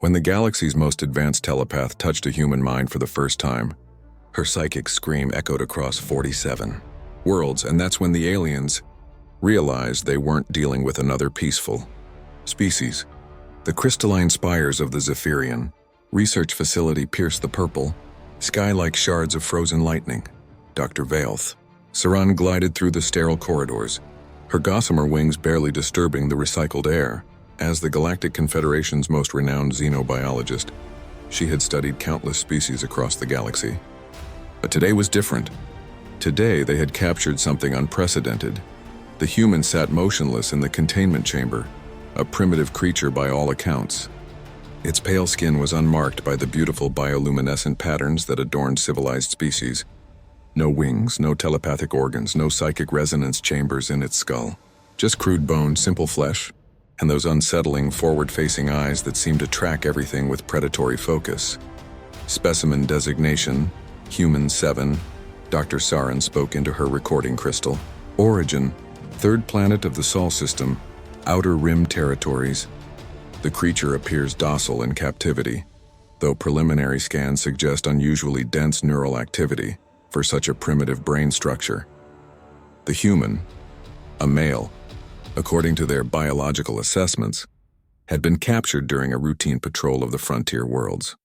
When the galaxy's most advanced telepath touched a human mind for the first time, her psychic scream echoed across 47 worlds, and that's when the aliens realized they weren't dealing with another peaceful species. The crystalline spires of the Zephyrian research facility pierced the purple sky like shards of frozen lightning. Dr. Vaelth Saran glided through the sterile corridors, her gossamer wings barely disturbing the recycled air. As the Galactic Confederation's most renowned xenobiologist, she had studied countless species across the galaxy. But today was different. Today they had captured something unprecedented. The human sat motionless in the containment chamber, a primitive creature by all accounts. Its pale skin was unmarked by the beautiful bioluminescent patterns that adorned civilized species. No wings, no telepathic organs, no psychic resonance chambers in its skull. Just crude bone, simple flesh, and those unsettling forward-facing eyes that seemed to track everything with predatory focus. Specimen designation, Human 7. Dr. Saran spoke into her recording crystal. Origin, third planet of the Sol system, outer rim territories. The creature appears docile in captivity, though preliminary scans suggest unusually dense neural activity for such a primitive brain structure. The human, a male, according to their biological assessments, had been captured during a routine patrol of the frontier worlds.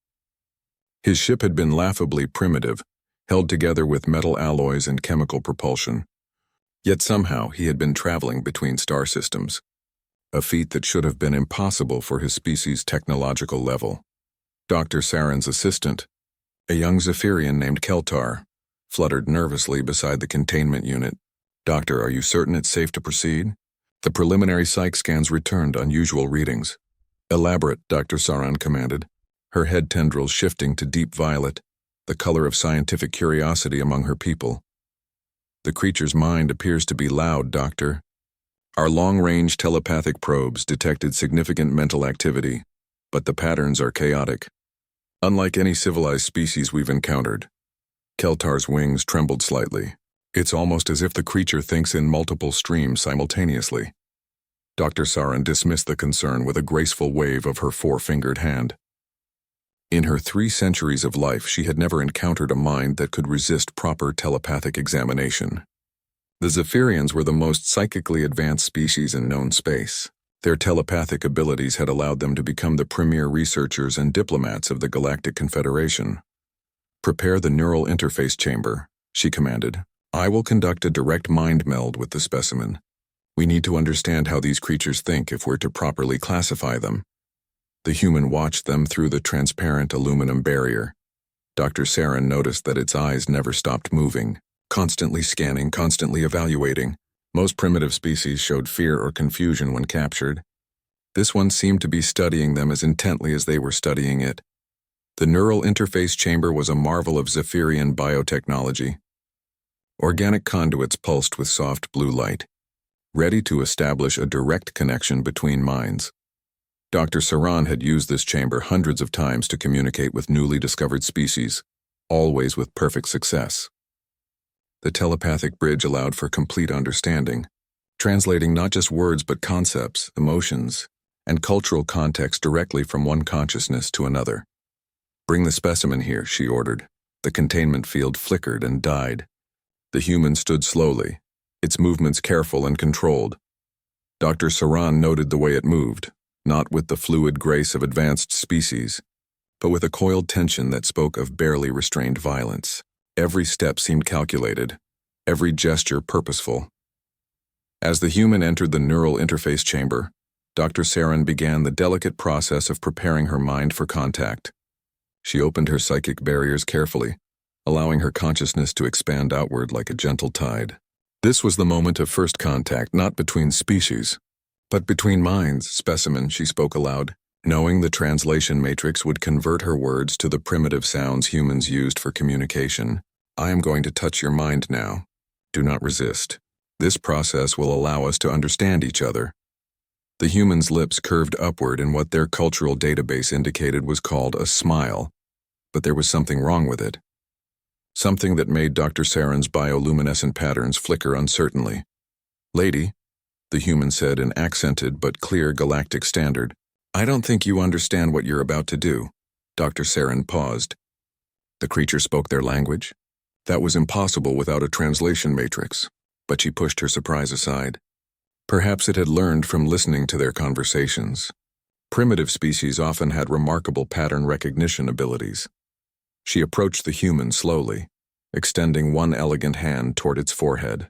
His ship had been laughably primitive, held together with metal alloys and chemical propulsion. Yet somehow he had been traveling between star systems, a feat that should have been impossible for his species' technological level. Dr. Saran's assistant, a young Zephyrian named Keltar, fluttered nervously beside the containment unit. "Doctor, are you certain it's safe to proceed?" The preliminary psych scans returned unusual readings. "Elaborate," Dr. Saran commanded, her head tendrils shifting to deep violet, the color of scientific curiosity among her people. "The creature's mind appears to be loud, Doctor. Our long-range telepathic probes detected significant mental activity, but the patterns are chaotic, unlike any civilized species we've encountered." Keltar's wings trembled slightly. "It's almost as if the creature thinks in multiple streams simultaneously." Dr. Saran dismissed the concern with a graceful wave of her four-fingered hand. In her 3 centuries of life, she had never encountered a mind that could resist proper telepathic examination. The Zephyrians were the most psychically advanced species in known space. Their telepathic abilities had allowed them to become the premier researchers and diplomats of the Galactic Confederation. "Prepare the neural interface chamber," she commanded. "I will conduct a direct mind meld with the specimen. We need to understand how these creatures think if we're to properly classify them." The human watched them through the transparent aluminum barrier. Dr. Saran noticed that its eyes never stopped moving, constantly scanning, constantly evaluating. Most primitive species showed fear or confusion when captured. This one seemed to be studying them as intently as they were studying it. The neural interface chamber was a marvel of Zephyrian biotechnology. Organic conduits pulsed with soft blue light, ready to establish a direct connection between minds. Dr. Saran had used this chamber hundreds of times to communicate with newly discovered species, always with perfect success. The telepathic bridge allowed for complete understanding, translating not just words but concepts, emotions, and cultural context directly from one consciousness to another. "Bring the specimen here," she ordered. The containment field flickered and died. The human stood slowly, its movements careful and controlled. Dr. Saran noted the way it moved, not with the fluid grace of advanced species, but with a coiled tension that spoke of barely restrained violence. Every step seemed calculated, every gesture purposeful. As the human entered the neural interface chamber, Dr. Saran began the delicate process of preparing her mind for contact. She opened her psychic barriers carefully, allowing her consciousness to expand outward like a gentle tide. This was the moment of first contact, not between species, but between minds. "Specimen," she spoke aloud, knowing the translation matrix would convert her words to the primitive sounds humans used for communication. "I am going to touch your mind now. Do not resist. This process will allow us to understand each other." The human's lips curved upward in what their cultural database indicated was called a smile, but there was something wrong with it. Something that made Dr. Saran's bioluminescent patterns flicker uncertainly. "Lady," the human said in accented but clear galactic standard, I don't think you understand what you're about to do. Dr. Saren paused. The creature spoke their language? That was impossible without a translation matrix, but she pushed her surprise aside. Perhaps it had learned from listening to their conversations. Primitive species often had remarkable pattern recognition abilities. She approached the human slowly, extending one elegant hand toward its forehead.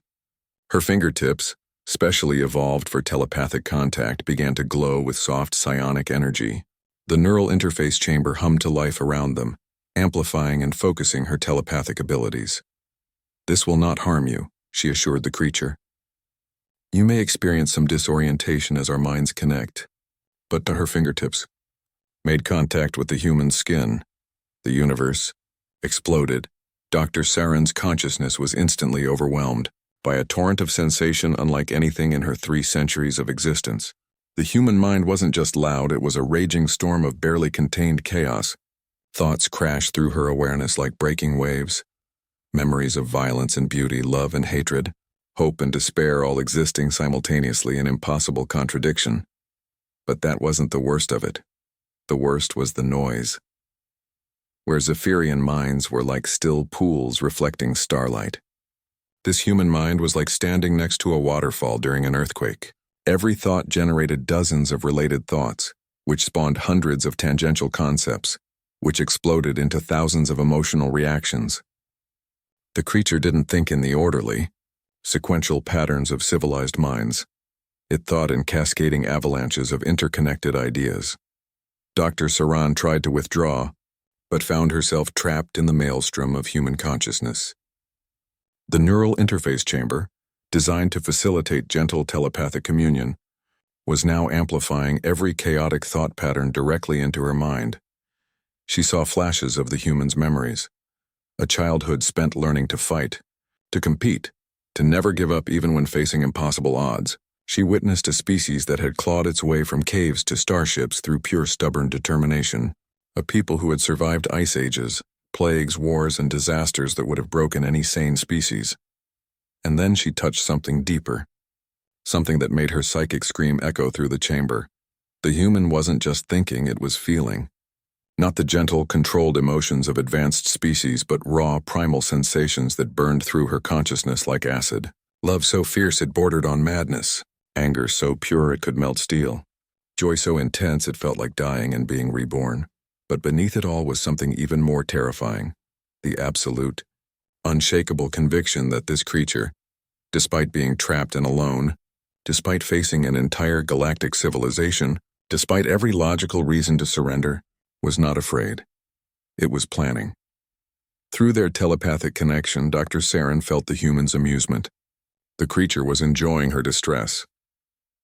Her fingertips, specially evolved for telepathic contact, began to glow with soft psionic energy. The neural interface chamber hummed to life around them, amplifying and focusing her telepathic abilities. This will not harm you, she assured the creature. You may experience some disorientation as our minds connect, but to her fingertips made contact with the human skin. The universe exploded. Dr. Saren's consciousness was instantly overwhelmed by a torrent of sensation unlike anything in her 3 centuries of existence. The human mind wasn't just loud, it was a raging storm of barely contained chaos. Thoughts crashed through her awareness like breaking waves. Memories of violence and beauty, love and hatred, hope and despair, all existing simultaneously in impossible contradiction. But that wasn't the worst of it. The worst was the noise. Where Zephyrian minds were like still pools reflecting starlight. This human mind was like standing next to a waterfall during an earthquake. Every thought generated dozens of related thoughts, which spawned hundreds of tangential concepts, which exploded into thousands of emotional reactions. The creature didn't think in the orderly, sequential patterns of civilized minds. It thought in cascading avalanches of interconnected ideas. Dr. Saran tried to withdraw, but found herself trapped in the maelstrom of human consciousness. The neural interface chamber, designed to facilitate gentle telepathic communion, was now amplifying every chaotic thought pattern directly into her mind. She saw flashes of the human's memories, a childhood spent learning to fight, to compete, to never give up even when facing impossible odds. She witnessed a species that had clawed its way from caves to starships through pure stubborn determination, a people who had survived ice ages, plagues, wars, and disasters that would have broken any sane species. And then she touched something deeper, something that made her psychic scream echo through the chamber. The human wasn't just thinking, it was feeling. Not the gentle, controlled emotions of advanced species, but raw, primal sensations that burned through her consciousness like acid. Love so fierce it bordered on madness. Anger so pure it could melt steel. Joy so intense it felt like dying and being reborn. But beneath it all was something even more terrifying. The absolute, unshakable conviction that this creature, despite being trapped and alone, despite facing an entire galactic civilization, despite every logical reason to surrender, was not afraid. It was planning. Through their telepathic connection, Dr. Saren felt the human's amusement. The creature was enjoying her distress.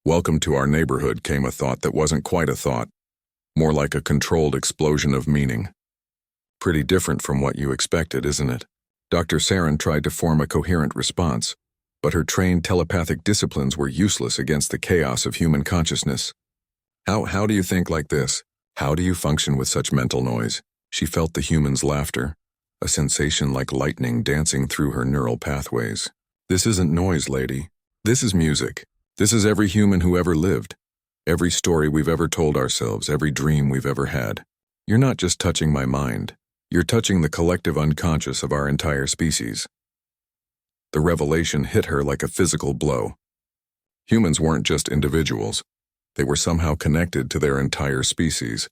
Welcome to our neighborhood, came a thought that wasn't quite a thought, more like a controlled explosion of meaning. Pretty different from what you expected, isn't it? Dr. Saren tried to form a coherent response, but her trained telepathic disciplines were useless against the chaos of human consciousness. How do you think like this? How do you function with such mental noise? She felt the human's laughter, a sensation like lightning dancing through her neural pathways. This isn't noise, lady. This is music. This is every human who ever lived. Every story we've ever told ourselves, every dream we've ever had. You're not just touching my mind. You're touching the collective unconscious of our entire species. The revelation hit her like a physical blow. Humans weren't just individuals. They were somehow connected to their entire species,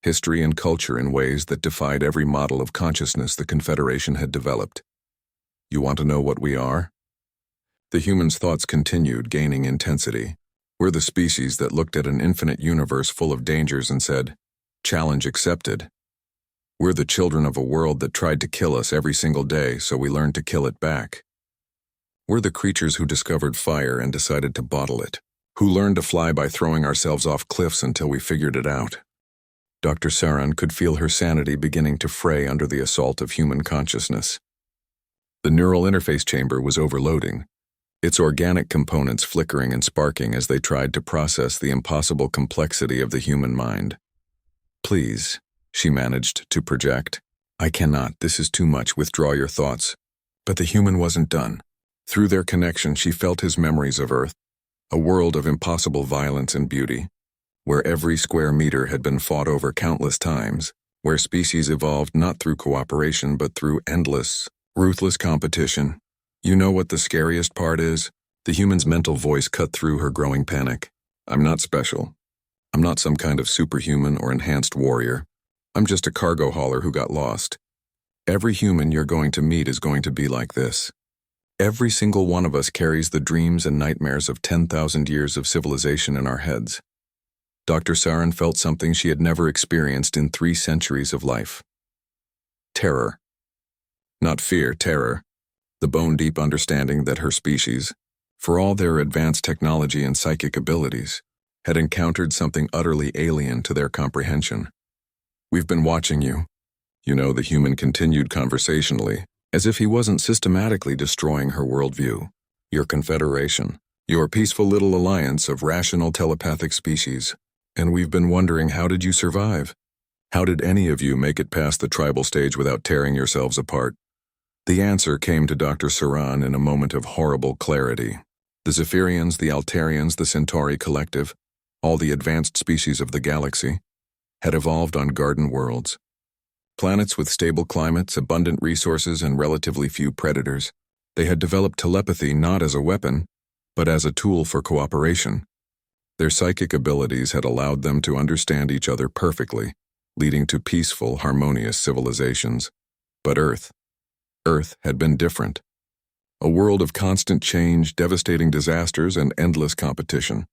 history and culture in ways that defied every model of consciousness the Confederation had developed. You want to know what we are? The human's thoughts continued, gaining intensity. We're the species that looked at an infinite universe full of dangers and said, "Challenge accepted." We're the children of a world that tried to kill us every single day, so we learned to kill it back. We're the creatures who discovered fire and decided to bottle it, who learned to fly by throwing ourselves off cliffs until we figured it out. Dr. Saran could feel her sanity beginning to fray under the assault of human consciousness. The neural interface chamber was overloading, its organic components flickering and sparking as they tried to process the impossible complexity of the human mind. "Please," she managed to project. "I cannot, this is too much, withdraw your thoughts." But the human wasn't done. Through their connection, she felt his memories of Earth, a world of impossible violence and beauty, where every square meter had been fought over countless times, where species evolved not through cooperation but through endless, ruthless competition. You know what the scariest part is? The human's mental voice cut through her growing panic. I'm not special. I'm not some kind of superhuman or enhanced warrior. I'm just a cargo hauler who got lost. Every human you're going to meet is going to be like this. Every single one of us carries the dreams and nightmares of 10,000 years of civilization in our heads. Dr. Saran felt something she had never experienced in 3 centuries of life. Terror. Not fear, terror. The bone-deep understanding that her species, for all their advanced technology and psychic abilities, had encountered something utterly alien to their comprehension. We've been watching you. The human continued conversationally, as if he wasn't systematically destroying her worldview. Your confederation, your peaceful little alliance of rational telepathic species. And we've been wondering, how did you survive? How did any of you make it past the tribal stage without tearing yourselves apart? The answer came to Dr. Saran in a moment of horrible clarity. The Zephyrians, the Altarians, the Centauri Collective, all the advanced species of the galaxy, had evolved on garden worlds. Planets with stable climates, abundant resources, and relatively few predators. They had developed telepathy not as a weapon, but as a tool for cooperation. Their psychic abilities had allowed them to understand each other perfectly, leading to peaceful, harmonious civilizations. But Earth had been different. A world of constant change, devastating disasters, and endless competition.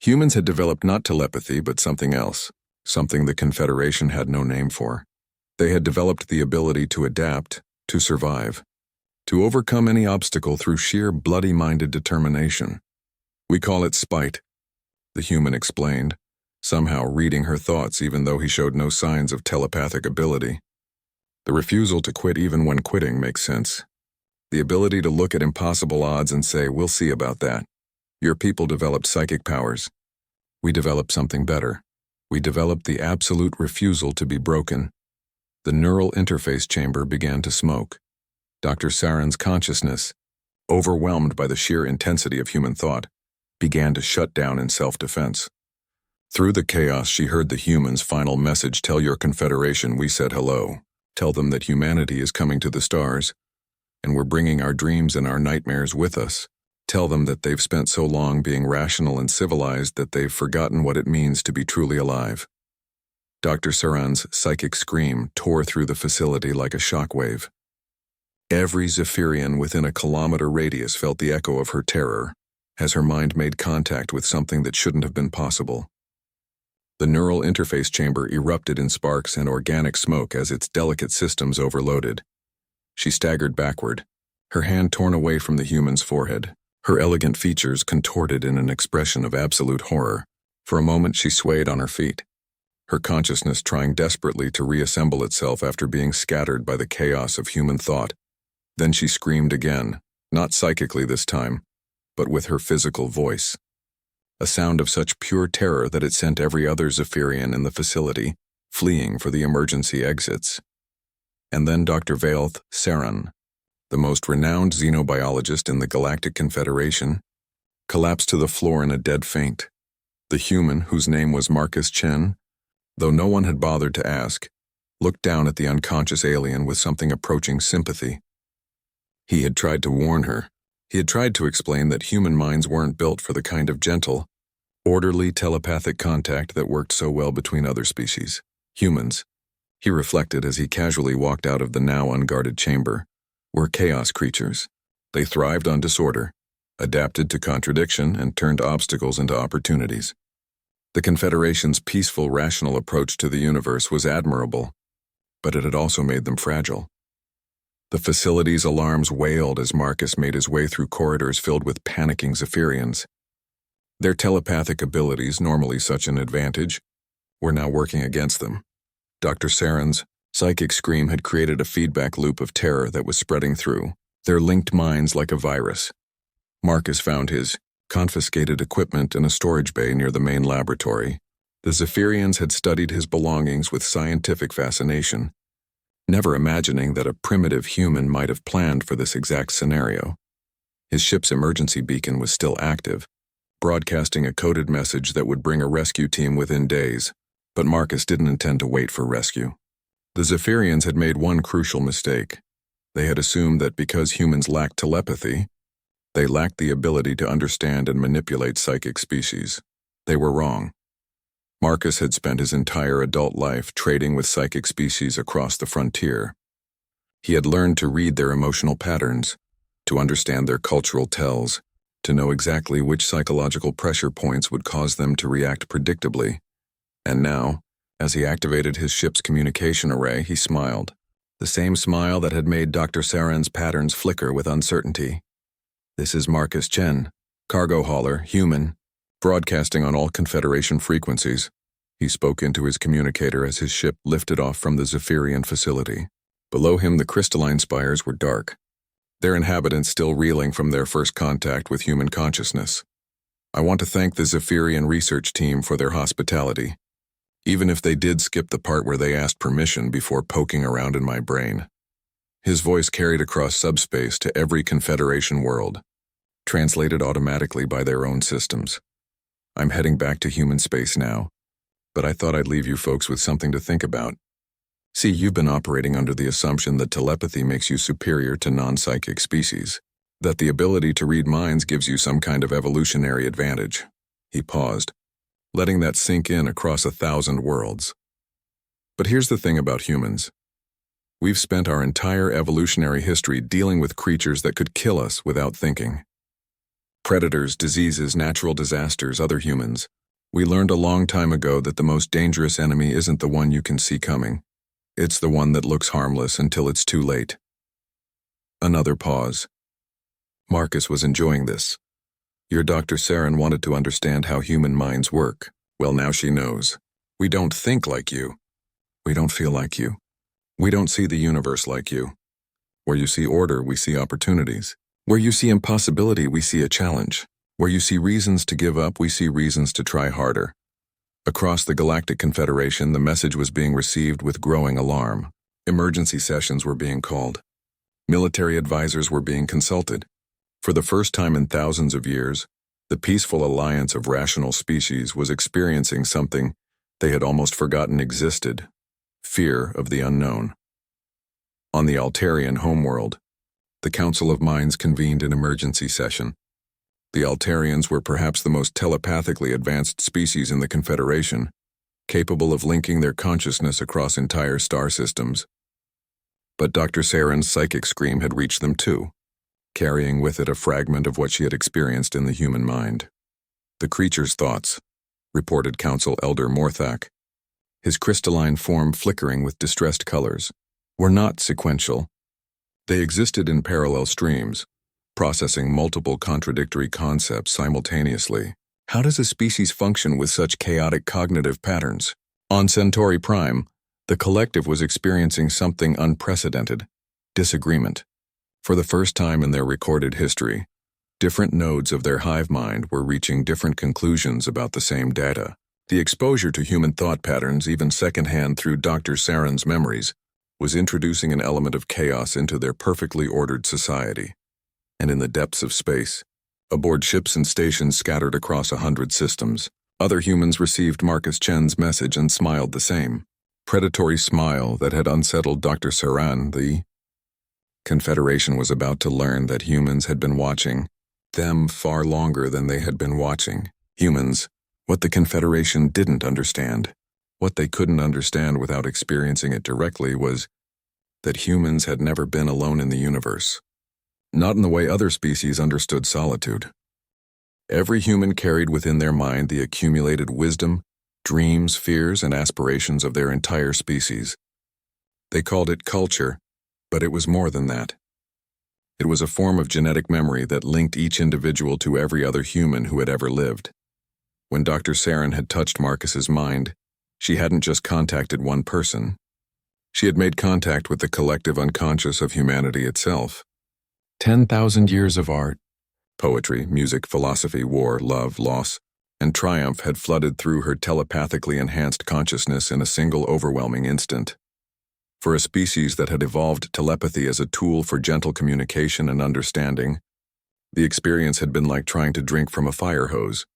Humans had developed not telepathy, but something else, something the Confederation had no name for. They had developed the ability to adapt, to survive, to overcome any obstacle through sheer bloody-minded determination. We call it spite, the human explained, somehow reading her thoughts even though he showed no signs of telepathic ability. The refusal to quit even when quitting makes sense. The ability to look at impossible odds and say, we'll see about that. Your people developed psychic powers. We developed something better. We developed the absolute refusal to be broken. The neural interface chamber began to smoke. Dr. Saran's consciousness, overwhelmed by the sheer intensity of human thought, began to shut down in self-defense. Through the chaos, she heard the human's final message: tell your confederation we said hello. Tell them that humanity is coming to the stars, and we're bringing our dreams and our nightmares with us. Tell them that they've spent so long being rational and civilized that they've forgotten what it means to be truly alive. Dr. Saran's psychic scream tore through the facility like a shockwave. Every Zephyrian within a kilometer radius felt the echo of her terror, as her mind made contact with something that shouldn't have been possible. The neural interface chamber erupted in sparks and organic smoke as its delicate systems overloaded. She staggered backward, her hand torn away from the human's forehead, her elegant features contorted in an expression of absolute horror. For a moment she swayed on her feet, her consciousness trying desperately to reassemble itself after being scattered by the chaos of human thought. Then she screamed again, not psychically this time, but with her physical voice. A sound of such pure terror that it sent every other Zephyrian in the facility fleeing for the emergency exits. And then Dr. Vaelth Saran, the most renowned xenobiologist in the Galactic Confederation, collapsed to the floor in a dead faint. The human, whose name was Marcus Chen, though no one had bothered to ask, looked down at the unconscious alien with something approaching sympathy. He had tried to warn her. He had tried to explain that human minds weren't built for the kind of gentle, orderly telepathic contact that worked so well between other species. Humans, he reflected as he casually walked out of the now unguarded chamber, were chaos creatures. They thrived on disorder, adapted to contradiction, and turned obstacles into opportunities. The Confederation's peaceful, rational approach to the universe was admirable, but it had also made them fragile. The facility's alarms wailed as Marcus made his way through corridors filled with panicking Zephyrians. Their telepathic abilities, normally such an advantage, were now working against them. Dr. Saran's psychic scream had created a feedback loop of terror that was spreading through their linked minds like a virus. Marcus found his confiscated equipment in a storage bay near the main laboratory. The Zephyrians had studied his belongings with scientific fascination, never imagining that a primitive human might have planned for this exact scenario. His ship's emergency beacon was still active, broadcasting a coded message that would bring a rescue team within days. But Marcus didn't intend to wait for rescue. The Zephyrians had made one crucial mistake. They had assumed that because humans lacked telepathy, they lacked the ability to understand and manipulate psychic species. They were wrong. Marcus had spent his entire adult life trading with psychic species across the frontier. He had learned to read their emotional patterns, to understand their cultural tells, to know exactly which psychological pressure points would cause them to react predictably. And now, as he activated his ship's communication array, he smiled. The same smile that had made Dr. Saren's patterns flicker with uncertainty. "This is Marcus Chen, cargo hauler, human, broadcasting on all Confederation frequencies." He spoke into his communicator as his ship lifted off from the Zephyrian facility. Below him, the crystalline spires were dark, their inhabitants still reeling from their first contact with human consciousness. "I want to thank the Zephyrian research team for their hospitality, even if they did skip the part where they asked permission before poking around in my brain." His voice carried across subspace to every Confederation world, translated automatically by their own systems. "I'm heading back to human space now, but I thought I'd leave you folks with something to think about. See, you've been operating under the assumption that telepathy makes you superior to non-psychic species, that the ability to read minds gives you some kind of evolutionary advantage." He paused, letting that sink in across 1,000 worlds. "But here's the thing about humans. We've spent our entire evolutionary history dealing with creatures that could kill us without thinking. Predators, diseases, natural disasters, other humans. We learned a long time ago that the most dangerous enemy isn't the one you can see coming. It's the one that looks harmless until it's too late." Another pause. Marcus was enjoying this. "Your Dr. Saren wanted to understand how human minds work. Well, now she knows. We don't think like you. We don't feel like you. We don't see the universe like you. Where you see order, we see opportunities. Where you see impossibility, we see a challenge. Where you see reasons to give up, we see reasons to try harder." Across the Galactic Confederation, the message was being received with growing alarm. Emergency sessions were being called. Military advisors were being consulted. For the first time in thousands of years, the peaceful alliance of rational species was experiencing something they had almost forgotten existed: fear of the unknown. On the Altarian homeworld, the Council of Minds convened an emergency session. The Altarians were perhaps the most telepathically advanced species in the Confederation, capable of linking their consciousness across entire star systems. But Dr. Saren's psychic scream had reached them too, carrying with it a fragment of what she had experienced in the human mind. "The creature's thoughts," reported Council Elder Morthak, his crystalline form flickering with distressed colors, "were not sequential. They existed in parallel streams, processing multiple contradictory concepts simultaneously. How does a species function with such chaotic cognitive patterns?" On Centauri Prime, the collective was experiencing something unprecedented: disagreement. For the first time in their recorded history, different nodes of their hive mind were reaching different conclusions about the same data. The exposure to human thought patterns, even secondhand through Dr. Saren's memories, was introducing an element of chaos into their perfectly ordered society. And in the depths of space, aboard ships and stations scattered across 100 systems, other humans received Marcus Chen's message and smiled the same predatory smile that had unsettled Dr. Saren. The Confederation was about to learn that humans had been watching them far longer than they had been watching humans. What the Confederation didn't understand, what they couldn't understand without experiencing it directly, was that humans had never been alone in the universe. Not in the way other species understood solitude. Every human carried within their mind the accumulated wisdom, dreams, fears, and aspirations of their entire species. They called it culture, but it was more than that. It was a form of genetic memory that linked each individual to every other human who had ever lived. When Dr. Saren had touched Marcus's mind, she hadn't just contacted one person. She had made contact with the collective unconscious of humanity itself. 10,000 years of art, poetry, music, philosophy, war, love, loss, and triumph had flooded through her telepathically enhanced consciousness in a single overwhelming instant. For a species that had evolved telepathy as a tool for gentle communication and understanding, The experience had been like trying to drink from a fire hose,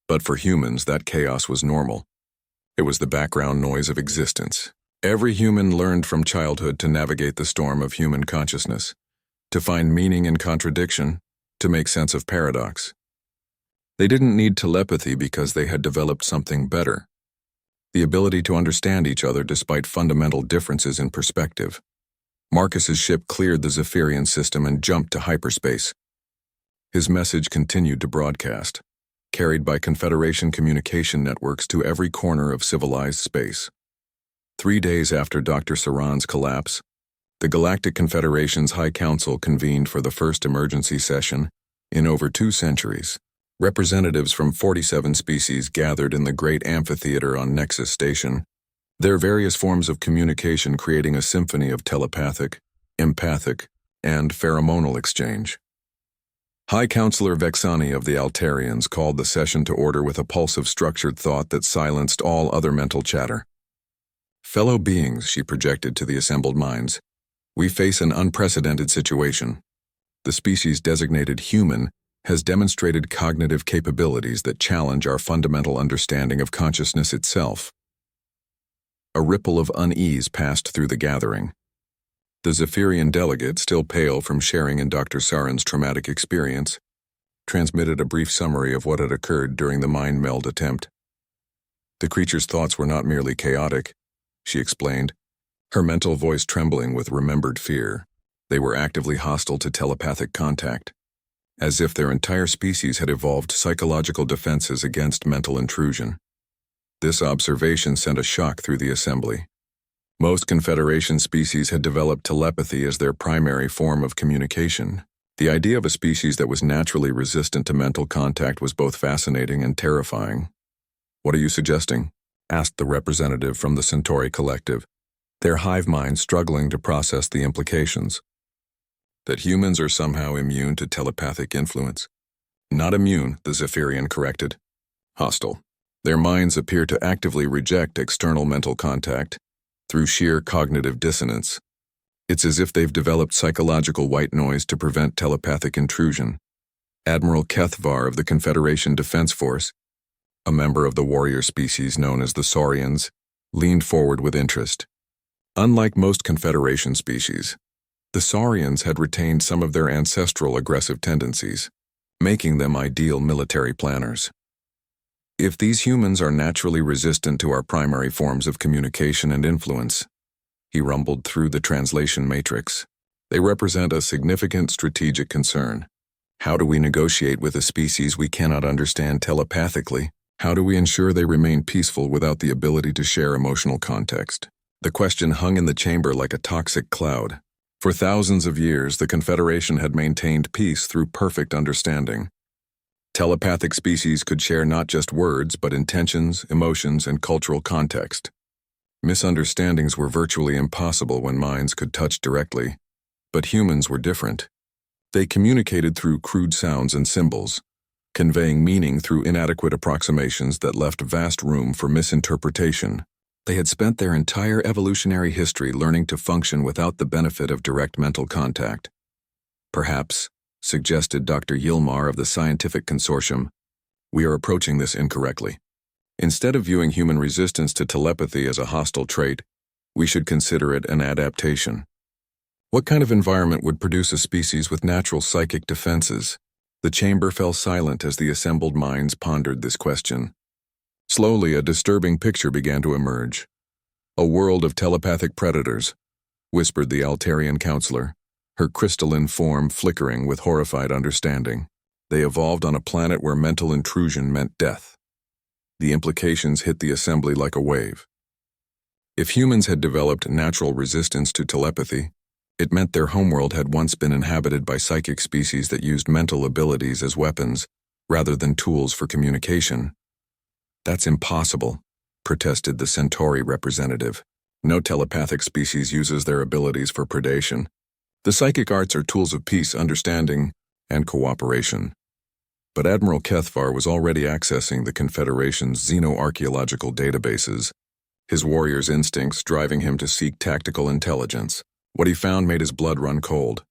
but for humans, that chaos was normal. It was the background noise of existence. Every human learned from childhood to navigate the storm of human consciousness, to find meaning in contradiction, to make sense of paradox. They didn't need telepathy because they had developed something better: the ability to understand each other despite fundamental differences in perspective. Marcus's ship cleared the Zephyrian system and jumped to hyperspace. His message continued to broadcast, carried by Confederation communication networks to every corner of civilized space. 3 days after Dr. Saran's collapse, the Galactic Confederation's High Council convened for the first emergency session in over 2 centuries. Representatives from 47 species gathered in the great amphitheater on Nexus Station, their various forms of communication creating a symphony of telepathic, empathic, and pheromonal exchange. High Counselor Vexani of the Altarians called the session to order with a pulse of structured thought that silenced all other mental chatter. "Fellow beings," she projected to the assembled minds, "we face an unprecedented situation. The species designated human has demonstrated cognitive capabilities that challenge our fundamental understanding of consciousness itself." A ripple of unease passed through the gathering. The Zephyrian delegate, still pale from sharing in Dr. Saran's traumatic experience, transmitted a brief summary of what had occurred during the mind meld attempt. The creature's thoughts were not merely chaotic, she explained, her mental voice trembling with remembered fear. They were actively hostile to telepathic contact, as if their entire species had evolved psychological defenses against mental intrusion. This observation sent a shock through the assembly. Most Confederation species had developed telepathy as their primary form of communication. The idea of a species that was naturally resistant to mental contact was both fascinating and terrifying. "What are you suggesting?" asked the representative from the Centauri Collective, their hive mind struggling to process the implications. "That humans are somehow immune to telepathic influence." "Not immune," the Zephyrian corrected. "Hostile. Their minds appear to actively reject external mental contact through sheer cognitive dissonance. It's as if they've developed psychological white noise to prevent telepathic intrusion." Admiral Kethvar of the Confederation Defense Force, a member of the warrior species known as the Saurians, leaned forward with interest. Unlike most Confederation species, the Saurians had retained some of their ancestral aggressive tendencies, making them ideal military planners. "If these humans are naturally resistant to our primary forms of communication and influence," he rumbled through the translation matrix, "they represent a significant strategic concern. How do we negotiate with a species we cannot understand telepathically? How do we ensure they remain peaceful without the ability to share emotional context?" The question hung in the chamber like a toxic cloud. For thousands of years, the Confederation had maintained peace through perfect understanding. Telepathic species could share not just words, but intentions, emotions, and cultural context. Misunderstandings were virtually impossible when minds could touch directly, but humans were different. They communicated through crude sounds and symbols, conveying meaning through inadequate approximations that left vast room for misinterpretation. They had spent their entire evolutionary history learning to function without the benefit of direct mental contact. "Perhaps," suggested Dr. Yilmar of the Scientific Consortium, "we are approaching this incorrectly. Instead of viewing human resistance to telepathy as a hostile trait, we should consider it an adaptation. What kind of environment would produce a species with natural psychic defenses?" The chamber fell silent as the assembled minds pondered this question. Slowly, a disturbing picture began to emerge. "A world of telepathic predators," whispered the Altarian counselor, her crystalline form flickering with horrified understanding. "They evolved on a planet where mental intrusion meant death." The implications hit the assembly like a wave. If humans had developed natural resistance to telepathy, it meant their homeworld had once been inhabited by psychic species that used mental abilities as weapons rather than tools for communication. "That's impossible," protested the Centauri representative. "No telepathic species uses their abilities for predation. The psychic arts are tools of peace, understanding, and cooperation." But Admiral Kethvar was already accessing the Confederation's xenoarchaeological databases, his warrior's instincts driving him to seek tactical intelligence. What he found made his blood run cold.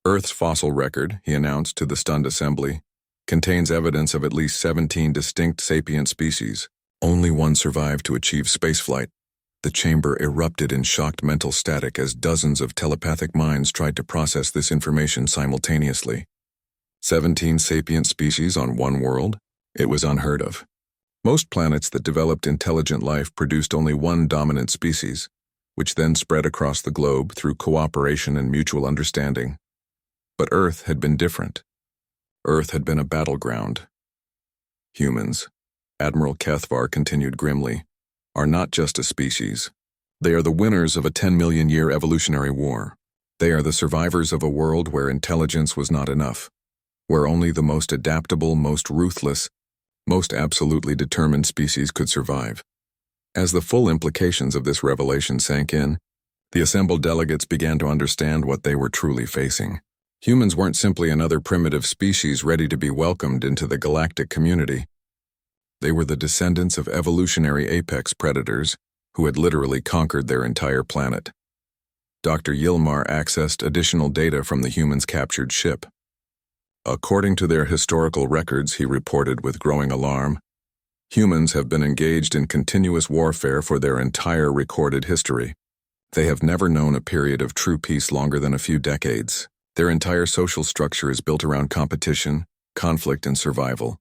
Earth's fossil record, he announced to the stunned assembly, contains evidence of at least 17 distinct sapient species. Only one survived to achieve spaceflight. The chamber erupted in shocked mental static as dozens of telepathic minds tried to process this information simultaneously. 17 sapient species on one world? It was unheard of. Most planets that developed intelligent life produced only one dominant species, which then spread across the globe through cooperation and mutual understanding. But Earth had been different. Earth had been a battleground. Humans, Admiral Kethvar continued grimly, are not just a species. They are the winners of a 10-million-year evolutionary war. They are the survivors of a world where intelligence was not enough, where only the most adaptable, most ruthless, most absolutely determined species could survive. As the full implications of this revelation sank in, the assembled delegates began to understand what they were truly facing. Humans weren't simply another primitive species ready to be welcomed into the galactic community. They were the descendants of evolutionary apex predators who had literally conquered their entire planet. Dr. Yilmar accessed additional data from the humans' captured ship. According to their historical records, he reported with growing alarm, humans have been engaged in continuous warfare for their entire recorded history. They have never known a period of true peace longer than a few decades. Their entire social structure is built around competition, conflict, and survival.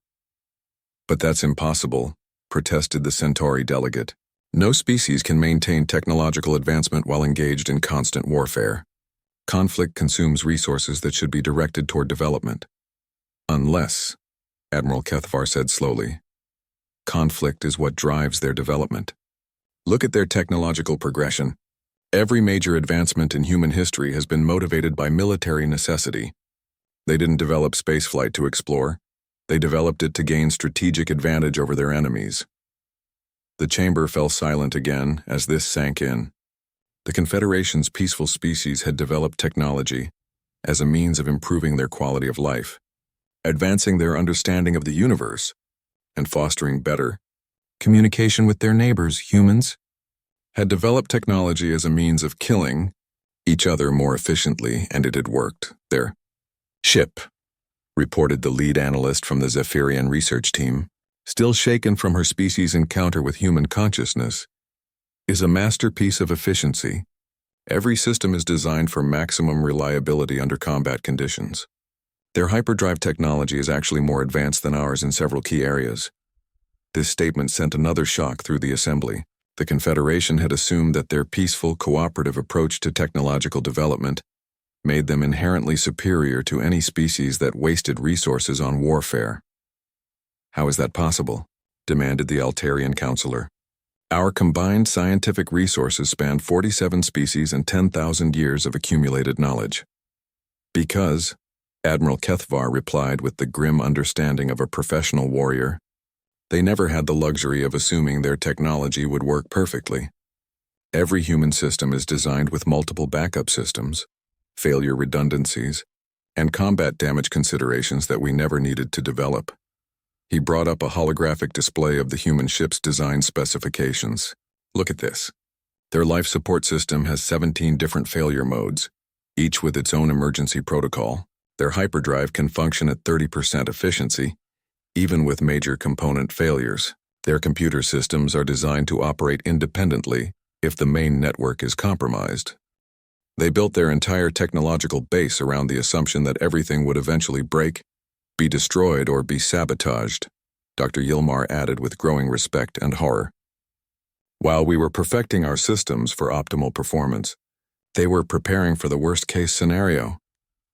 But that's impossible, protested the Centauri delegate. No species can maintain technological advancement while engaged in constant warfare. Conflict consumes resources that should be directed toward development. Unless, Admiral Kethvar said slowly, conflict is what drives their development. Look at their technological progression. Every major advancement in human history has been motivated by military necessity. They didn't develop spaceflight to explore. They developed it to gain strategic advantage over their enemies. The chamber fell silent again as this sank in. The Confederation's peaceful species had developed technology as a means of improving their quality of life, advancing their understanding of the universe, and fostering better communication with their neighbors, humans, had developed technology as a means of killing each other more efficiently, and it had worked. Their ship, reported the lead analyst from the Zephyrian research team, still shaken from her species' encounter with human consciousness, is a masterpiece of efficiency. Every system is designed for maximum reliability under combat conditions. Their hyperdrive technology is actually more advanced than ours in several key areas. This statement sent another shock through the assembly. The Confederation had assumed that their peaceful, cooperative approach to technological development made them inherently superior to any species that wasted resources on warfare. How is that possible? Demanded the Altarian counselor. Our combined scientific resources span 47 species and 10,000 years of accumulated knowledge. Because, Admiral Kethvar replied with the grim understanding of a professional warrior, they never had the luxury of assuming their technology would work perfectly. Every human system is designed with multiple backup systems, failure redundancies, and combat damage considerations that we never needed to develop. He brought up a holographic display of the human ship's design specifications. Look at this. Their life support system has 17 different failure modes, each with its own emergency protocol. Their hyperdrive can function at 30% efficiency, even with major component failures. Their computer systems are designed to operate independently if the main network is compromised. They built their entire technological base around the assumption that everything would eventually break, be destroyed, or be sabotaged, Dr. Yilmar added with growing respect and horror. While we were perfecting our systems for optimal performance, they were preparing for the worst-case scenario.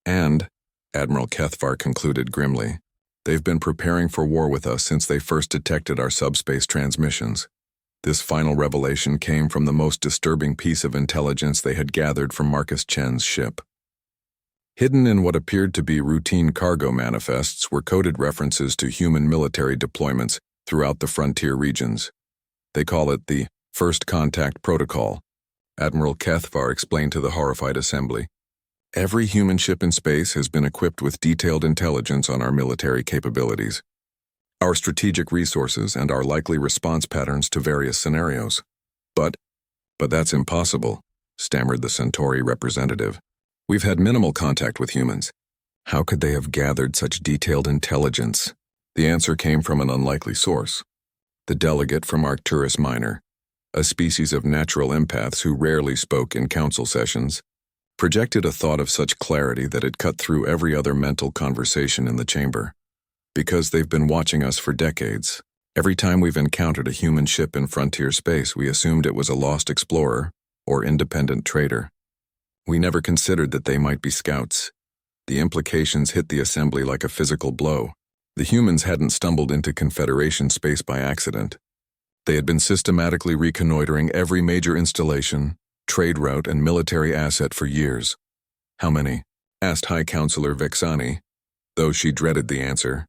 And, Admiral Kethvar concluded grimly, they've been preparing for war with us since they first detected our subspace transmissions. This final revelation came from the most disturbing piece of intelligence they had gathered from Marcus Chen's ship. Hidden in what appeared to be routine cargo manifests were coded references to human military deployments throughout the frontier regions. They call it the First Contact Protocol, Admiral Kethvar explained to the horrified assembly. Every human ship in space has been equipped with detailed intelligence on our military capabilities, our strategic resources, and our likely response patterns to various scenarios. But that's impossible, stammered the Centauri representative. We've had minimal contact with humans. How could they have gathered such detailed intelligence? The answer came from an unlikely source. The delegate from Arcturus Minor, a species of natural empaths who rarely spoke in council sessions, projected a thought of such clarity that it cut through every other mental conversation in the chamber. Because they've been watching us for decades, every time we've encountered a human ship in frontier space, we assumed it was a lost explorer or independent trader. We never considered that they might be scouts. The implications hit the assembly like a physical blow. The humans hadn't stumbled into Confederation space by accident. They had been systematically reconnoitering every major installation, trade route, and military asset for years. How many? Asked High Counselor Vexani. Though she dreaded the answer,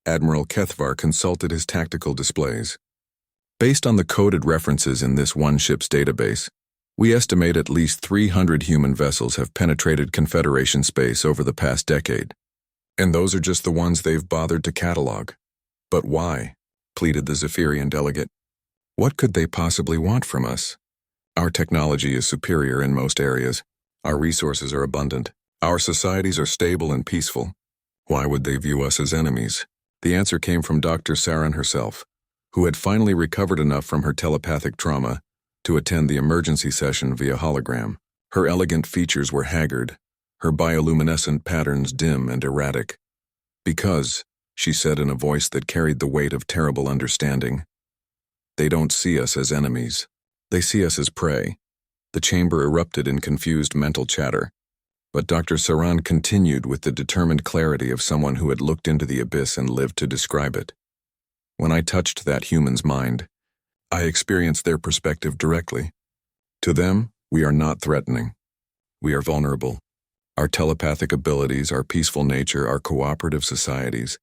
Admiral Kethvar consulted his tactical displays. Based on the coded references in this one ship's database, we estimate at least 300 human vessels have penetrated Confederation space over the past decade. And those are just the ones they've bothered to catalog. But why? Pleaded the Zephyrian delegate. What could they possibly want from us? Our technology is superior in most areas. Our resources are abundant. Our societies are stable and peaceful. Why would they view us as enemies? The answer came from Dr. Saran herself, who had finally recovered enough from her telepathic trauma to attend the emergency session via hologram. Her elegant features were haggard, her bioluminescent patterns dim and erratic. Because, she said in a voice that carried the weight of terrible understanding, they don't see us as enemies. They see us as prey. The chamber erupted in confused mental chatter, but Dr. Saran continued with the determined clarity of someone who had looked into the abyss and lived to describe it. When I touched that human's mind, I experienced their perspective directly. To them, we are not threatening. We are vulnerable. Our telepathic abilities, our peaceful nature, our cooperative societies,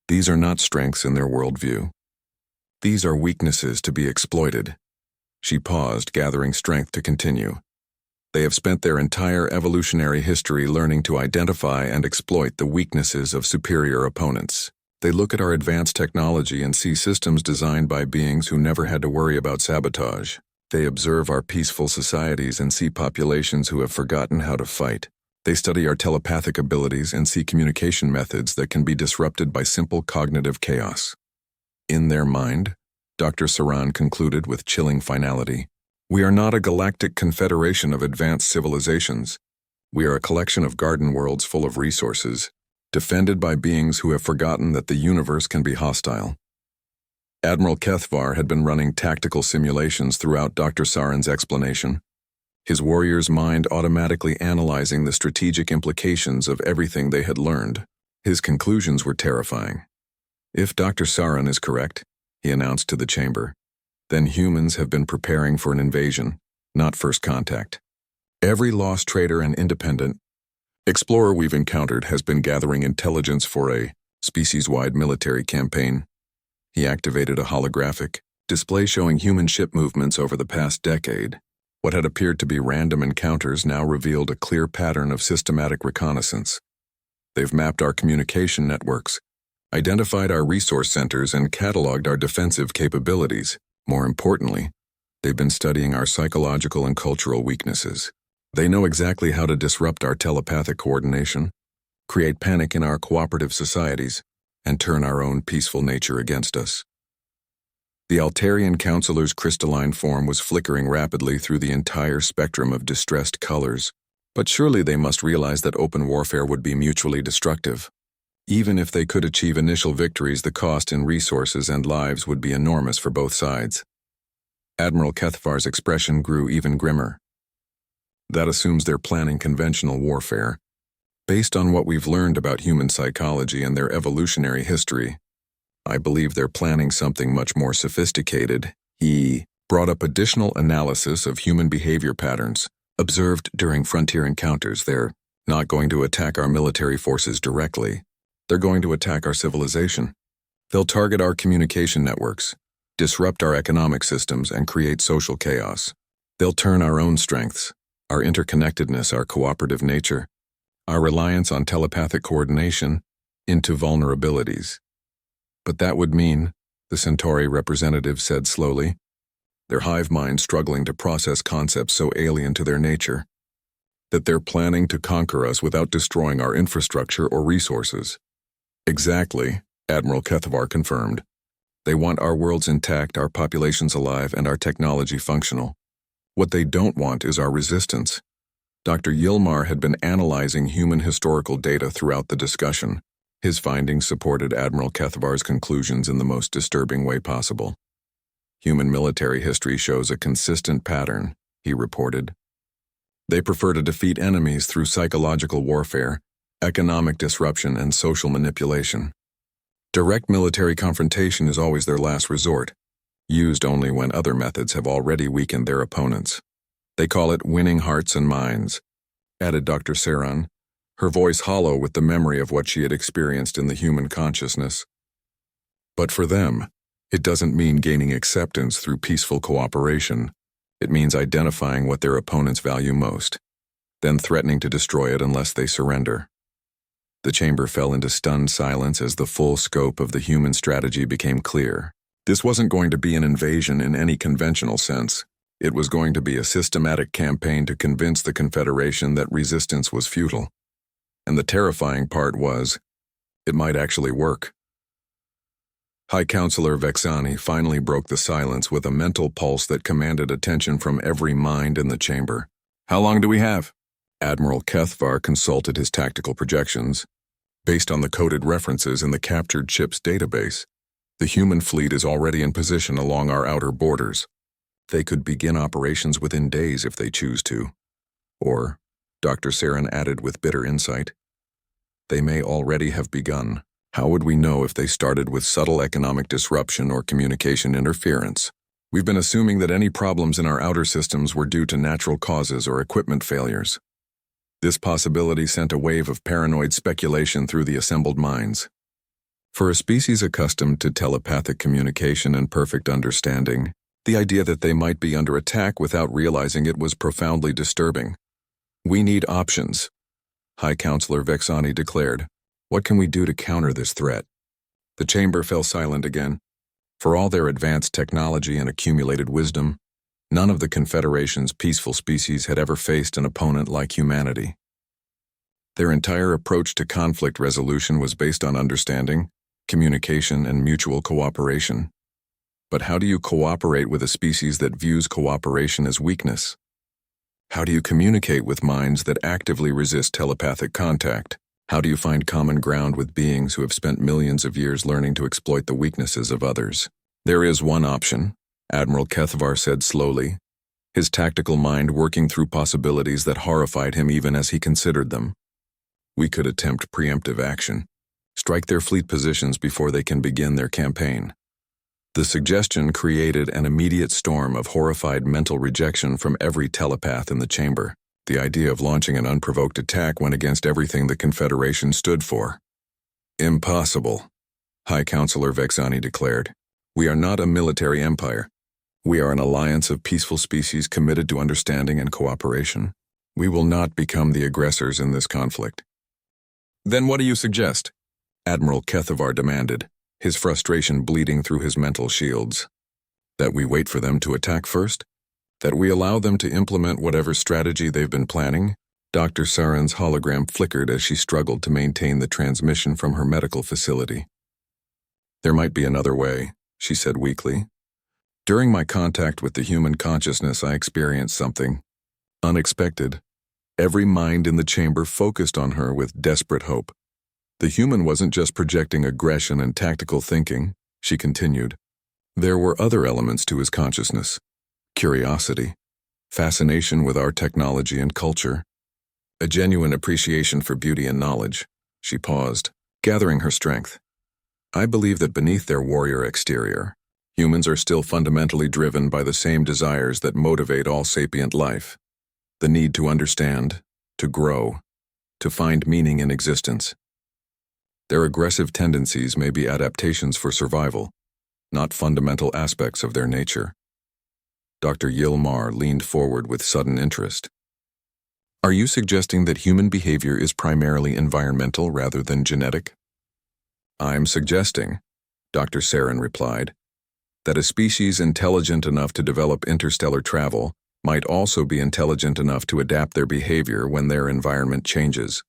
these are not strengths in their worldview. These are weaknesses to be exploited. She paused, gathering strength to continue. They have spent their entire evolutionary history learning to identify and exploit the weaknesses of superior opponents. They look at our advanced technology and see systems designed by beings who never had to worry about sabotage. They observe our peaceful societies and see populations who have forgotten how to fight. They study our telepathic abilities and see communication methods that can be disrupted by simple cognitive chaos. In their mind, Dr. Saran concluded with chilling finality, we are not a galactic confederation of advanced civilizations. We are a collection of garden worlds full of resources, defended by beings who have forgotten that the universe can be hostile. Admiral Kethvar had been running tactical simulations throughout Dr. Saran's explanation, his warrior's mind automatically analyzing the strategic implications of everything they had learned. His conclusions were terrifying. If Dr. Saran is correct, he announced to the chamber, then humans have been preparing for an invasion, not first contact. Every lost trader and independent explorer we've encountered has been gathering intelligence for a species-wide military campaign. He activated a holographic display showing human ship movements over the past decade. What had appeared to be random encounters now revealed a clear pattern of systematic reconnaissance. They've mapped our communication networks, identified our resource centers, and cataloged our defensive capabilities. More importantly, they've been studying our psychological and cultural weaknesses. They know exactly how to disrupt our telepathic coordination, create panic in our cooperative societies, and turn our own peaceful nature against us. The Altarian counselor's crystalline form was flickering rapidly through the entire spectrum of distressed colors, but surely they must realize that open warfare would be mutually destructive. Even if they could achieve initial victories, the cost in resources and lives would be enormous for both sides. Admiral Kethvar's expression grew even grimmer. That assumes they're planning conventional warfare. Based on what we've learned about human psychology and their evolutionary history, I believe they're planning something much more sophisticated. He brought up additional analysis of human behavior patterns observed during frontier encounters. They're not going to attack our military forces directly. They're going to attack our civilization. They'll target our communication networks, disrupt our economic systems, and create social chaos. They'll turn our own strengths, our interconnectedness, our cooperative nature, our reliance on telepathic coordination, into vulnerabilities. But that would mean, the Centauri representative said slowly, their hive mind struggling to process concepts so alien to their nature. That they're planning to conquer us without destroying our infrastructure or resources. Exactly, Admiral Kethavar confirmed. They want our worlds intact, our populations alive, and our technology functional. What they don't want is our resistance. Dr. Yilmar had been analyzing human historical data throughout the discussion. His findings supported Admiral Kethavar's conclusions in the most disturbing way possible. Human military history shows a consistent pattern, he reported. They prefer to defeat enemies through psychological warfare, economic disruption, and social manipulation. Direct military confrontation is always their last resort, used only when other methods have already weakened their opponents. They call it winning hearts and minds, added Dr. Saran, her voice hollow with the memory of what she had experienced in the human consciousness. But for them, it doesn't mean gaining acceptance through peaceful cooperation. It means identifying what their opponents value most, then threatening to destroy it unless they surrender. The chamber fell into stunned silence as the full scope of the human strategy became clear. This wasn't going to be an invasion in any conventional sense. It was going to be a systematic campaign to convince the Confederation that resistance was futile. And the terrifying part was, it might actually work. High Counselor Vexani finally broke the silence with a mental pulse that commanded attention from every mind in the chamber. How long do we have? Admiral Kethavar consulted his tactical projections. Based on the coded references in the captured ship's database, the human fleet is already in position along our outer borders. They could begin operations within days if they choose to. Or, Dr. Saran added with bitter insight, they may already have begun. How would we know if they started with subtle economic disruption or communication interference? We've been assuming that any problems in our outer systems were due to natural causes or equipment failures. This possibility sent a wave of paranoid speculation through the assembled minds. For a species accustomed to telepathic communication and perfect understanding, the idea that they might be under attack without realizing it was profoundly disturbing. We need options, High Counselor Vexani declared. What can we do to counter this threat? The chamber fell silent again. For all their advanced technology and accumulated wisdom, none of the Confederation's peaceful species had ever faced an opponent like humanity. Their entire approach to conflict resolution was based on understanding, communication, and mutual cooperation. But how do you cooperate with a species that views cooperation as weakness? How do you communicate with minds that actively resist telepathic contact? How do you find common ground with beings who have spent millions of years learning to exploit the weaknesses of others? There is one option, Admiral Kethavar said slowly, his tactical mind working through possibilities that horrified him even as he considered them. We could attempt preemptive action, strike their fleet positions before they can begin their campaign. The suggestion created an immediate storm of horrified mental rejection from every telepath in the chamber. The idea of launching an unprovoked attack went against everything the Confederation stood for. Impossible, High Counselor Vexani declared. We are not a military empire. We are an alliance of peaceful species committed to understanding and cooperation. We will not become the aggressors in this conflict. Then what do you suggest? Admiral Kethavar demanded, his frustration bleeding through his mental shields. That we wait for them to attack first? That we allow them to implement whatever strategy they've been planning? Dr. Saran's hologram flickered as she struggled to maintain the transmission from her medical facility. There might be another way, she said weakly. During my contact with the human consciousness, I experienced something unexpected. Every mind in the chamber focused on her with desperate hope. The human wasn't just projecting aggression and tactical thinking, she continued. There were other elements to his consciousness. Curiosity, fascination with our technology and culture, a genuine appreciation for beauty and knowledge. She paused, gathering her strength. I believe that beneath their warrior exterior, humans are still fundamentally driven by the same desires that motivate all sapient life. The need to understand, to grow, to find meaning in existence. Their aggressive tendencies may be adaptations for survival, not fundamental aspects of their nature. Dr. Yilmar leaned forward with sudden interest. Are you suggesting that human behavior is primarily environmental rather than genetic? I'm suggesting, Dr. Saran replied, that a species intelligent enough to develop interstellar travel might also be intelligent enough to adapt their behavior when their environment changes.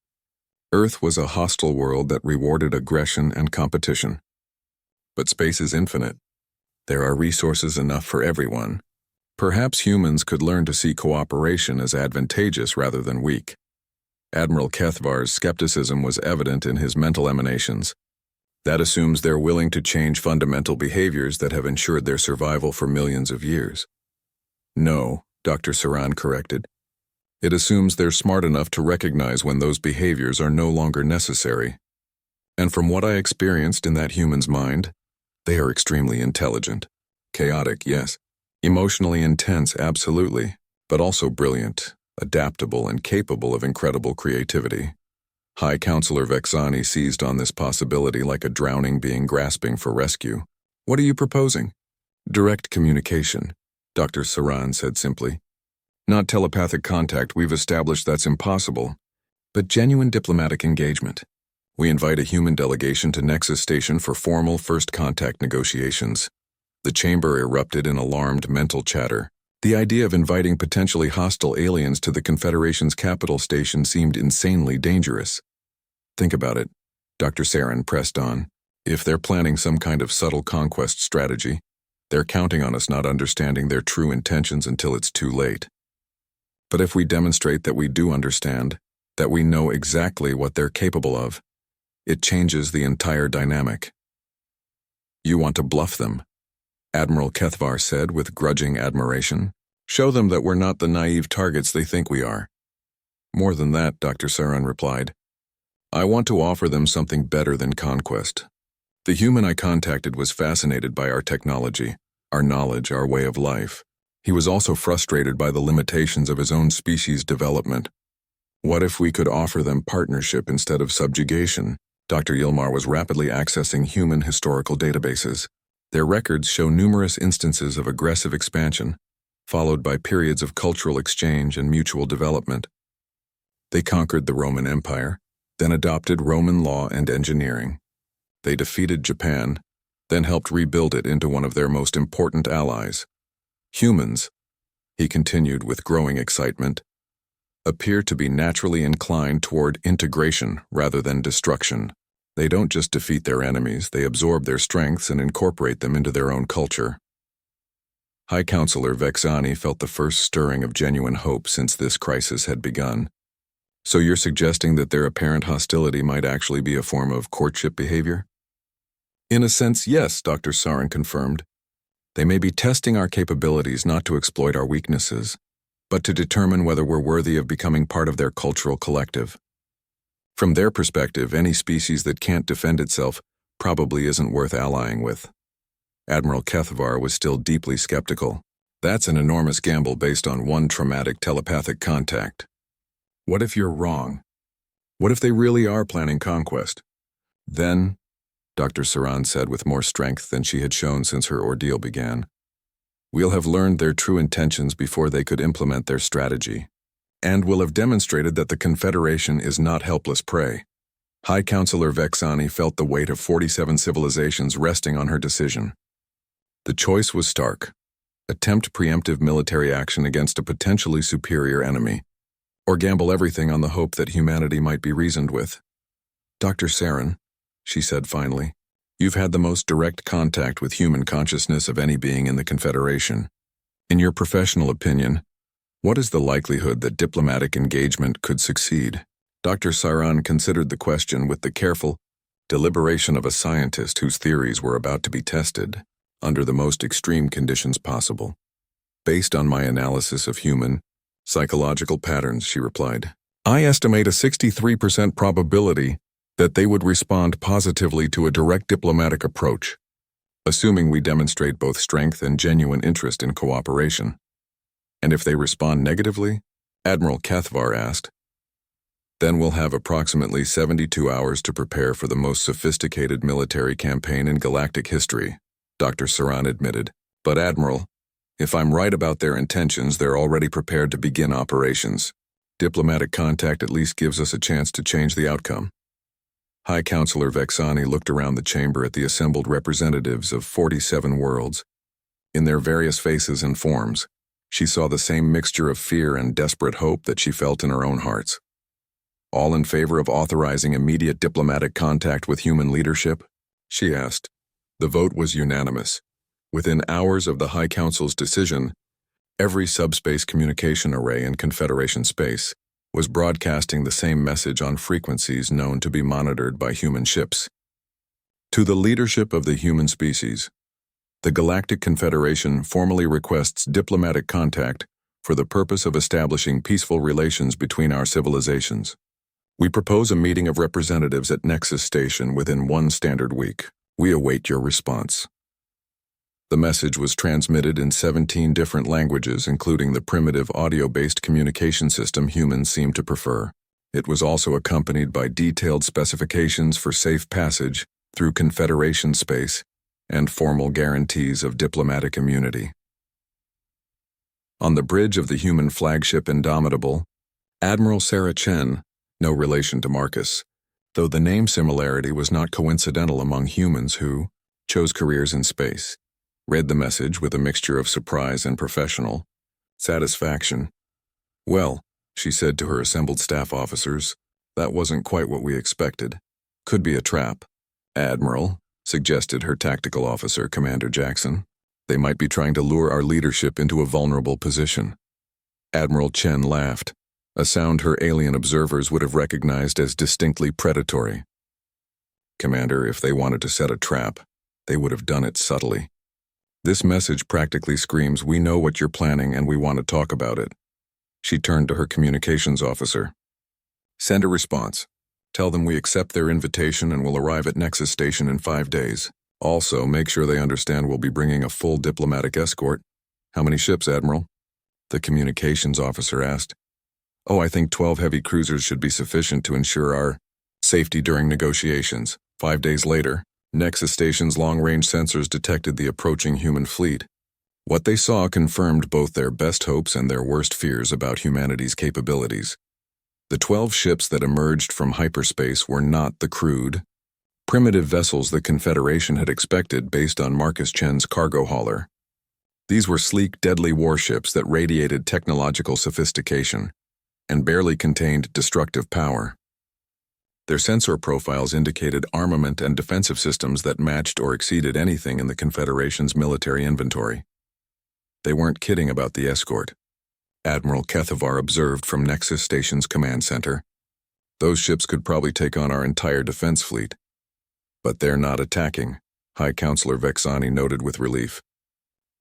Earth was a hostile world that rewarded aggression and competition. But space is infinite. There are resources enough for everyone. Perhaps humans could learn to see cooperation as advantageous rather than weak. Admiral Kethvar's skepticism was evident in his mental emanations. That assumes they're willing to change fundamental behaviors that have ensured their survival for millions of years. No, Dr. Saran corrected. It assumes they're smart enough to recognize when those behaviors are no longer necessary. And from what I experienced in that human's mind, they are extremely intelligent. Chaotic, yes. Emotionally intense, absolutely. But also brilliant, adaptable, and capable of incredible creativity. High Counselor Vexani seized on this possibility like a drowning being grasping for rescue. What are you proposing? Direct communication, Dr. Saran said simply. Not telepathic contact, we've established that's impossible, but genuine diplomatic engagement. We invite a human delegation to Nexus Station for formal first contact negotiations. The chamber erupted in alarmed mental chatter. The idea of inviting potentially hostile aliens to the Confederation's capital station seemed insanely dangerous. Think about it, Dr. Saran pressed on. If they're planning some kind of subtle conquest strategy, they're counting on us not understanding their true intentions until it's too late. But if we demonstrate that we do understand, that we know exactly what they're capable of, it changes the entire dynamic. You want to bluff them, Admiral Kethvar said with grudging admiration. Show them that we're not the naive targets they think we are. More than that, Dr. Saran replied. I want to offer them something better than conquest. The human I contacted was fascinated by our technology, our knowledge, our way of life. He was also frustrated by the limitations of his own species' development. What if we could offer them partnership instead of subjugation? Dr. Yilmar was rapidly accessing human historical databases. Their records show numerous instances of aggressive expansion, followed by periods of cultural exchange and mutual development. They conquered the Roman Empire, then adopted Roman law and engineering. They defeated Japan, then helped rebuild it into one of their most important allies. Humans, he continued with growing excitement, appear to be naturally inclined toward integration rather than destruction. They don't just defeat their enemies, they absorb their strengths and incorporate them into their own culture. High Counselor Vexani felt the first stirring of genuine hope since this crisis had begun. So you're suggesting that their apparent hostility might actually be a form of courtship behavior? In a sense, yes, Dr. Saran confirmed. They may be testing our capabilities not to exploit our weaknesses, but to determine whether we're worthy of becoming part of their cultural collective. From their perspective, any species that can't defend itself probably isn't worth allying with. Admiral Kethvar was still deeply skeptical. That's an enormous gamble based on one traumatic telepathic contact. What if you're wrong? What if they really are planning conquest? Then, Dr. Saran said with more strength than she had shown since her ordeal began, we'll have learned their true intentions before they could implement their strategy. And we'll have demonstrated that the Confederation is not helpless prey. High Counselor Vexani felt the weight of 47 civilizations resting on her decision. The choice was stark. Attempt preemptive military action against a potentially superior enemy, or gamble everything on the hope that humanity might be reasoned with. Dr. Saran, she said finally, you've had the most direct contact with human consciousness of any being in the Confederation. In your professional opinion, what is the likelihood that diplomatic engagement could succeed? Dr. Saran considered the question with the careful deliberation of a scientist whose theories were about to be tested under the most extreme conditions possible. Based on my analysis of human psychological patterns, she replied, I estimate a 63% probability that they would respond positively to a direct diplomatic approach, assuming we demonstrate both strength and genuine interest in cooperation. And if they respond negatively? Admiral Kethvar asked. Then we'll have approximately 72 hours to prepare for the most sophisticated military campaign in galactic history, Dr. Saran admitted. But Admiral, if I'm right about their intentions, they're already prepared to begin operations. Diplomatic contact at least gives us a chance to change the outcome. High Counselor Vexani looked around the chamber at the assembled representatives of 47 worlds. In their various faces and forms, She saw the same mixture of fear and desperate hope that she felt in her own hearts. "All in favor of authorizing immediate diplomatic contact with human leadership?" she asked. The vote was unanimous. Within hours of the High Council's decision, every subspace communication array in Confederation space was broadcasting the same message on frequencies known to be monitored by human ships. To the leadership of the human species, the Galactic Confederation formally requests diplomatic contact for the purpose of establishing peaceful relations between our civilizations. We propose a meeting of representatives at Nexus Station within 1 standard week. We await your response. The message was transmitted in 17 different languages, including the primitive audio-based communication system humans seem to prefer. It was also accompanied by detailed specifications for safe passage through Confederation space and formal guarantees of diplomatic immunity. On the bridge of the human flagship Indomitable, Admiral Sarah Chen, no relation to Marcus, though the name similarity was not coincidental among humans who chose careers in space, read the message with a mixture of surprise and professional satisfaction. "Well," she said to her assembled staff officers, "that wasn't quite what we expected. Could be a trap." "Admiral," suggested her tactical officer, Commander Jackson. "They might be trying to lure our leadership into a vulnerable position." Admiral Chen laughed, a sound her alien observers would have recognized as distinctly predatory. "Commander, if they wanted to set a trap, they would have done it subtly. This message practically screams, 'We know what you're planning and we want to talk about it.'" She turned to her communications officer. "Send a response. Tell them we accept their invitation and will arrive at Nexus Station in 5 days. Also, make sure they understand we'll be bringing a full diplomatic escort." "How many ships, Admiral?" the communications officer asked. "Oh, I think 12 heavy cruisers should be sufficient to ensure our safety during negotiations." 5 days later, Nexus Station's long-range sensors detected the approaching human fleet. What they saw confirmed both their best hopes and their worst fears about humanity's capabilities. The 12 ships that emerged from hyperspace were not the crude, primitive vessels the Confederation had expected based on Marcus Chen's cargo hauler. These were sleek, deadly warships that radiated technological sophistication and barely contained destructive power. Their sensor profiles indicated armament and defensive systems that matched or exceeded anything in the Confederation's military inventory. They weren't kidding about the escort. Admiral Kethavar observed from Nexus Station's command center. "Those ships could probably take on our entire defense fleet." "But they're not attacking," High Counselor Vexani noted with relief.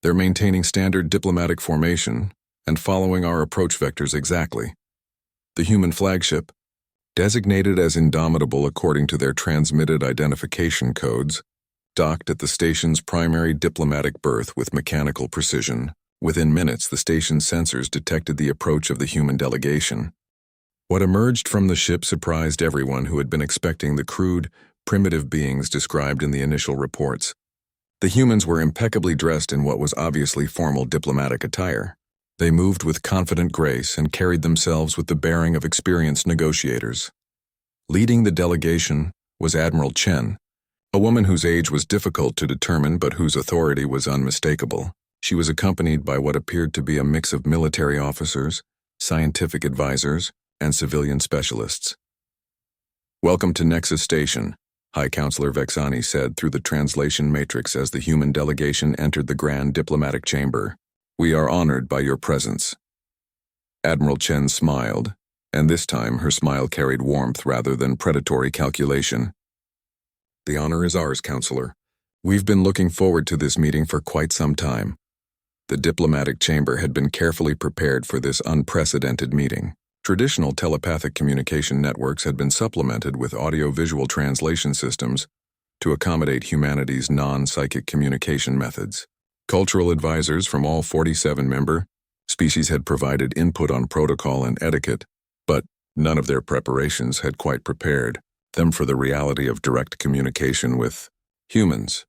"They're maintaining standard diplomatic formation and following our approach vectors exactly." The human flagship, designated as Indomitable according to their transmitted identification codes, docked at the station's primary diplomatic berth with mechanical precision. Within minutes, the station's sensors detected the approach of the human delegation. What emerged from the ship surprised everyone who had been expecting the crude, primitive beings described in the initial reports. The humans were impeccably dressed in what was obviously formal diplomatic attire. They moved with confident grace and carried themselves with the bearing of experienced negotiators. Leading the delegation was Admiral Chen, a woman whose age was difficult to determine but whose authority was unmistakable. She was accompanied by what appeared to be a mix of military officers, scientific advisors, and civilian specialists. "Welcome to Nexus Station," High Counselor Vexani said through the translation matrix as the human delegation entered the Grand Diplomatic Chamber. "We are honored by your presence." Admiral Chen smiled, and this time her smile carried warmth rather than predatory calculation. "The honor is ours, Counselor. We've been looking forward to this meeting for quite some time." The diplomatic chamber had been carefully prepared for this unprecedented meeting. Traditional telepathic communication networks had been supplemented with audio-visual translation systems to accommodate humanity's non-psychic communication methods. Cultural advisors from all 47 member species had provided input on protocol and etiquette, but none of their preparations had quite prepared them for the reality of direct communication with humans.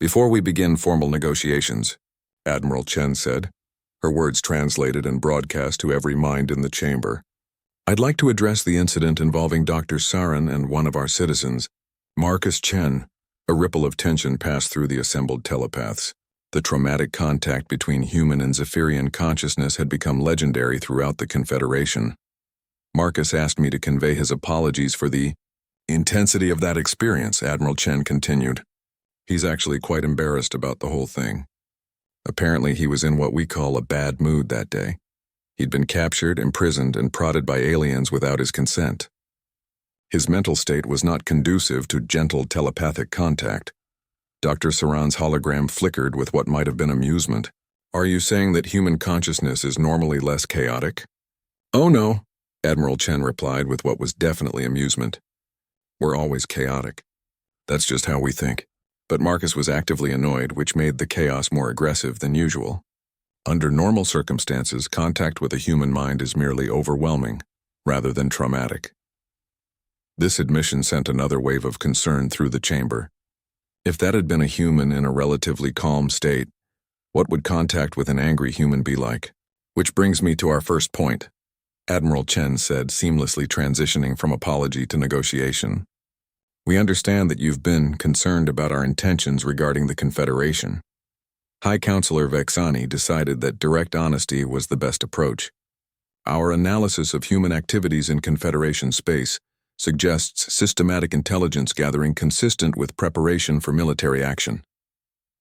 "Before we begin formal negotiations," Admiral Chen said, her words translated and broadcast to every mind in the chamber, "I'd like to address the incident involving Dr. Sarin and one of our citizens, Marcus Chen." A ripple of tension passed through the assembled telepaths. The traumatic contact between human and Zephyrian consciousness had become legendary throughout the Confederation. Marcus asked me to convey his apologies for the intensity of that experience, Admiral Chen continued. He's actually quite embarrassed about the whole thing. Apparently he was in what we call a bad mood that day. He'd been captured, imprisoned, and prodded by aliens without his consent. His mental state was not conducive to gentle telepathic contact. Dr. Saran's hologram flickered with what might have been amusement. Are you saying that human consciousness is normally less chaotic? Oh no, Admiral Chen replied with what was definitely amusement. We're always chaotic. That's just how we think. But Marcus was actively annoyed, which made the chaos more aggressive than usual. Under normal circumstances, contact with a human mind is merely overwhelming, rather than traumatic. This admission sent another wave of concern through the chamber. If that had been a human in a relatively calm state, what would contact with an angry human be like? Which brings me to our first point, Admiral Chen said, seamlessly transitioning from apology to negotiation. We understand that you've been concerned about our intentions regarding the Confederation. High Counselor Vexani decided that direct honesty was the best approach. Our analysis of human activities in Confederation space suggests systematic intelligence gathering consistent with preparation for military action.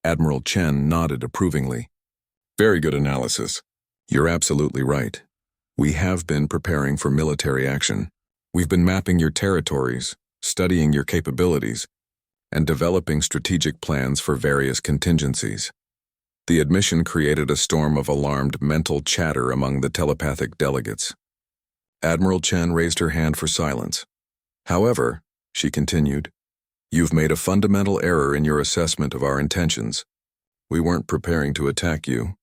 Admiral Chen nodded approvingly. Very good analysis. You're absolutely right. We have been preparing for military action. We've been mapping your territories, studying your capabilities, and developing strategic plans for various contingencies. The admission created a storm of alarmed mental chatter among the telepathic delegates. Admiral Chen raised her hand for silence. However, she continued, you've made a fundamental error in your assessment of our intentions. We weren't preparing to attack you.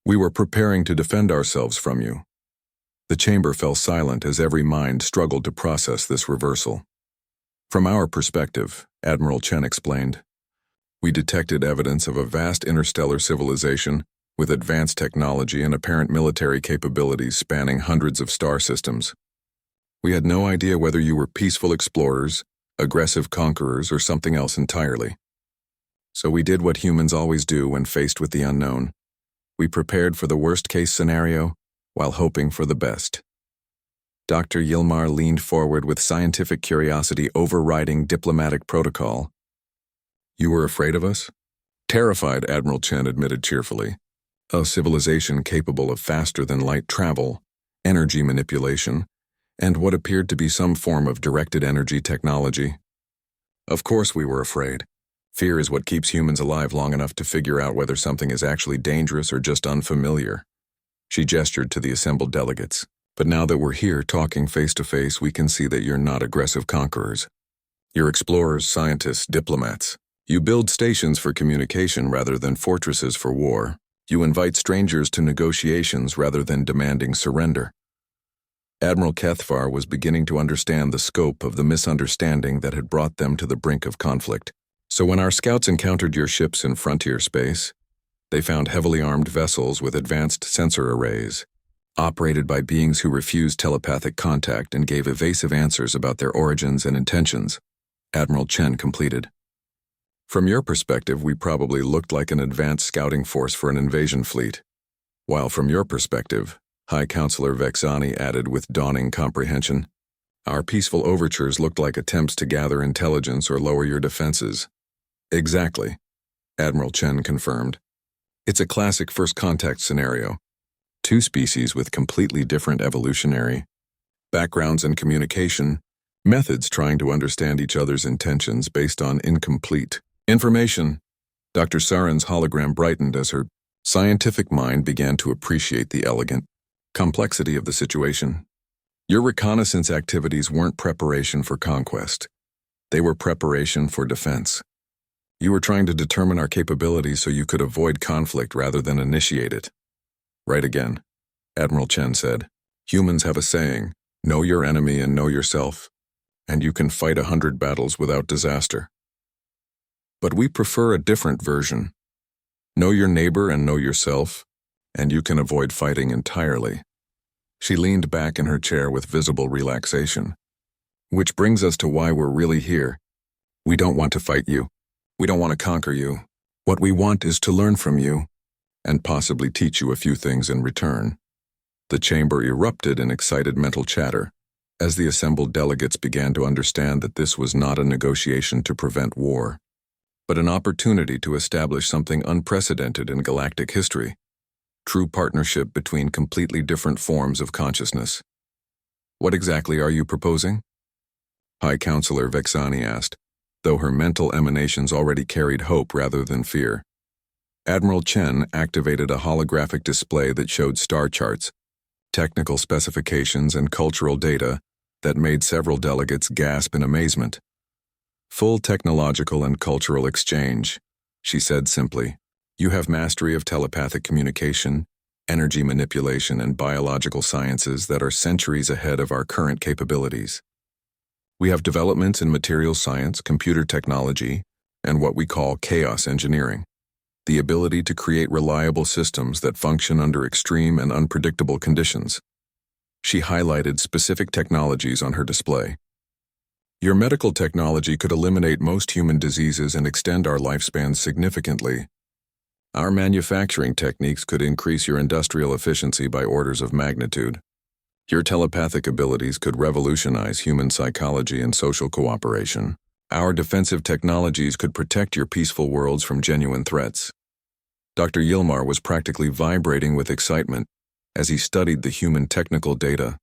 We were preparing to defend ourselves from you. The chamber fell silent as every mind struggled to process this reversal. From our perspective, Admiral Chen explained, we detected evidence of a vast interstellar civilization with advanced technology and apparent military capabilities spanning hundreds of star systems. We had no idea whether you were peaceful explorers, aggressive conquerors, or something else entirely. So we did what humans always do when faced with the unknown. We prepared for the worst-case scenario while hoping for the best. Dr. Yilmar leaned forward with scientific curiosity overriding diplomatic protocol. You were afraid of us? Terrified, Admiral Chen admitted cheerfully. A civilization capable of faster-than-light travel, energy manipulation, and what appeared to be some form of directed energy technology. Of course we were afraid. Fear is what keeps humans alive long enough to figure out whether something is actually dangerous or just unfamiliar. She gestured to the assembled delegates. But now that we're here talking face to face, we can see that you're not aggressive conquerors. You're explorers, scientists, diplomats. You build stations for communication rather than fortresses for war. You invite strangers to negotiations rather than demanding surrender. Admiral Kethvar was beginning to understand the scope of the misunderstanding that had brought them to the brink of conflict. So when our scouts encountered your ships in frontier space, they found heavily armed vessels with advanced sensor arrays, operated by beings who refused telepathic contact and gave evasive answers about their origins and intentions, Admiral Chen completed. From your perspective, we probably looked like an advanced scouting force for an invasion fleet, while from your perspective, High Counselor Vexani added with dawning comprehension, our peaceful overtures looked like attempts to gather intelligence or lower your defenses. Exactly, Admiral Chen confirmed. It's a classic first contact scenario. Two species with completely different evolutionary backgrounds and communication methods trying to understand each other's intentions based on incomplete information. Dr. Saran's hologram brightened as her scientific mind began to appreciate the elegant complexity of the situation. Your reconnaissance activities weren't preparation for conquest. They were preparation for defense. You were trying to determine our capabilities so you could avoid conflict rather than initiate it. Right again, Admiral Chen said. Humans have a saying, know your enemy and know yourself, and you can fight 100 battles without disaster. But we prefer a different version. Know your neighbor and know yourself, and you can avoid fighting entirely. She leaned back in her chair with visible relaxation. Which brings us to why we're really here. We don't want to fight you. We don't want to conquer you. What we want is to learn from you, and possibly teach you a few things in return." The chamber erupted in excited mental chatter, as the assembled delegates began to understand that this was not a negotiation to prevent war, but an opportunity to establish something unprecedented in galactic history: true partnership between completely different forms of consciousness. "What exactly are you proposing?" High Counselor Vexani asked, though her mental emanations already carried hope rather than fear. Admiral Chen activated a holographic display that showed star charts, technical specifications, and cultural data that made several delegates gasp in amazement. "Full technological and cultural exchange," she said simply. "You have mastery of telepathic communication, energy manipulation, and biological sciences that are centuries ahead of our current capabilities. We have developments in material science, computer technology, and what we call chaos engineering, the ability to create reliable systems that function under extreme and unpredictable conditions." She highlighted specific technologies on her display. "Your medical technology could eliminate most human diseases and extend our lifespans significantly. Our manufacturing techniques could increase your industrial efficiency by orders of magnitude. Your telepathic abilities could revolutionize human psychology and social cooperation. Our defensive technologies could protect your peaceful worlds from genuine threats." Dr. Yilmar was practically vibrating with excitement as he studied the human technical data.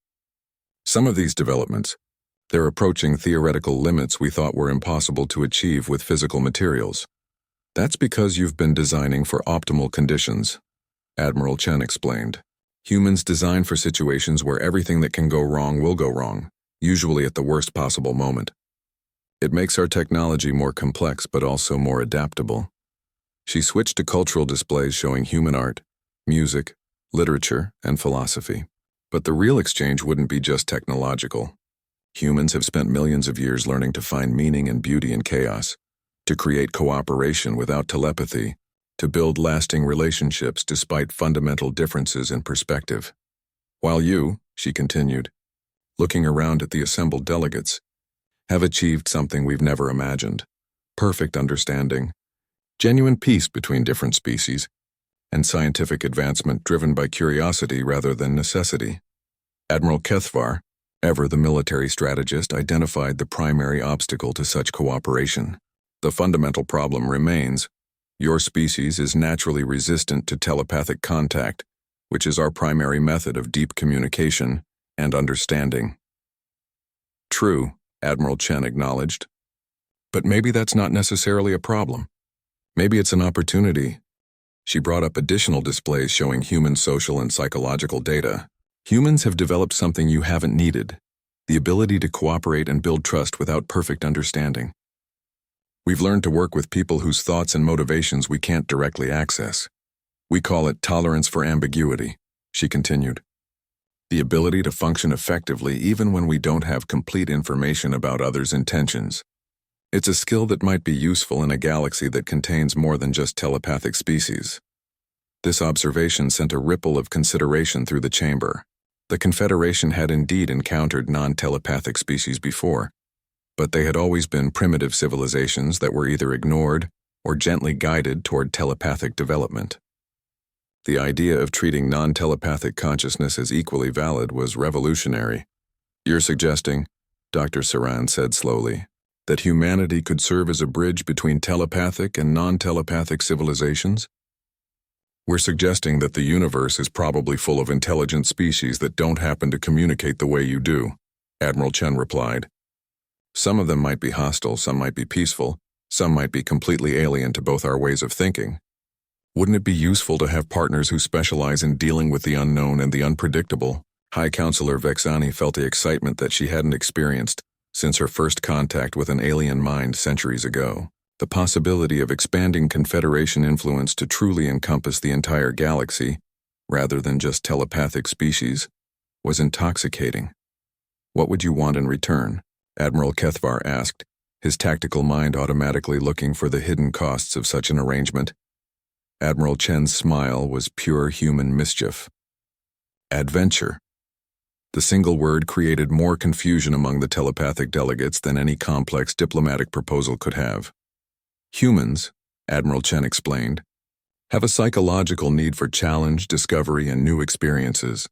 "Some of these developments, they're approaching theoretical limits we thought were impossible to achieve with physical materials. That's because you've been designing for optimal conditions," Admiral Chen explained. "Humans design for situations where everything that can go wrong will go wrong, usually at the worst possible moment. It makes our technology more complex but also more adaptable." She switched to cultural displays showing human art, music, literature, and philosophy. But the real exchange wouldn't be just technological. Humans have spent millions of years learning to find meaning and beauty in chaos, to create cooperation without telepathy, to build lasting relationships despite fundamental differences in perspective. While you, she continued, looking around at the assembled delegates, have achieved something we've never imagined: perfect understanding, genuine peace between different species, and scientific advancement driven by curiosity rather than necessity. Admiral Kethvar, ever the military strategist, identified the primary obstacle to such cooperation. The fundamental problem remains: your species is naturally resistant to telepathic contact, which is our primary method of deep communication and understanding. "True," Admiral Chen acknowledged. "But maybe that's not necessarily a problem. Maybe it's an opportunity." She brought up additional displays showing human social and psychological data. "Humans have developed something you haven't needed: the ability to cooperate and build trust without perfect understanding. We've learned to work with people whose thoughts and motivations we can't directly access. We call it tolerance for ambiguity," she continued. "The ability to function effectively even when we don't have complete information about others' intentions. It's a skill that might be useful in a galaxy that contains more than just telepathic species." This observation sent a ripple of consideration through the chamber. The Confederation had indeed encountered non-telepathic species before, but they had always been primitive civilizations that were either ignored or gently guided toward telepathic development. The idea of treating non-telepathic consciousness as equally valid was revolutionary. "You're suggesting," Dr. Saran said slowly, "that humanity could serve as a bridge between telepathic and non-telepathic civilizations?" "We're suggesting that the universe is probably full of intelligent species that don't happen to communicate the way you do," Admiral Chen replied. "Some of them might be hostile, some might be peaceful, some might be completely alien to both our ways of thinking. Wouldn't it be useful to have partners who specialize in dealing with the unknown and the unpredictable?" High Counselor Vexani felt the excitement that she hadn't experienced since her first contact with an alien mind centuries ago. The possibility of expanding Confederation influence to truly encompass the entire galaxy, rather than just telepathic species, was intoxicating. "What would you want in return?" Admiral Kethvar asked, his tactical mind automatically looking for the hidden costs of such an arrangement. Admiral Chen's smile was pure human mischief. "Adventure." The single word created more confusion among the telepathic delegates than any complex diplomatic proposal could have. Humans, Admiral Chen explained, have a psychological need for challenge, discovery, and new experiences.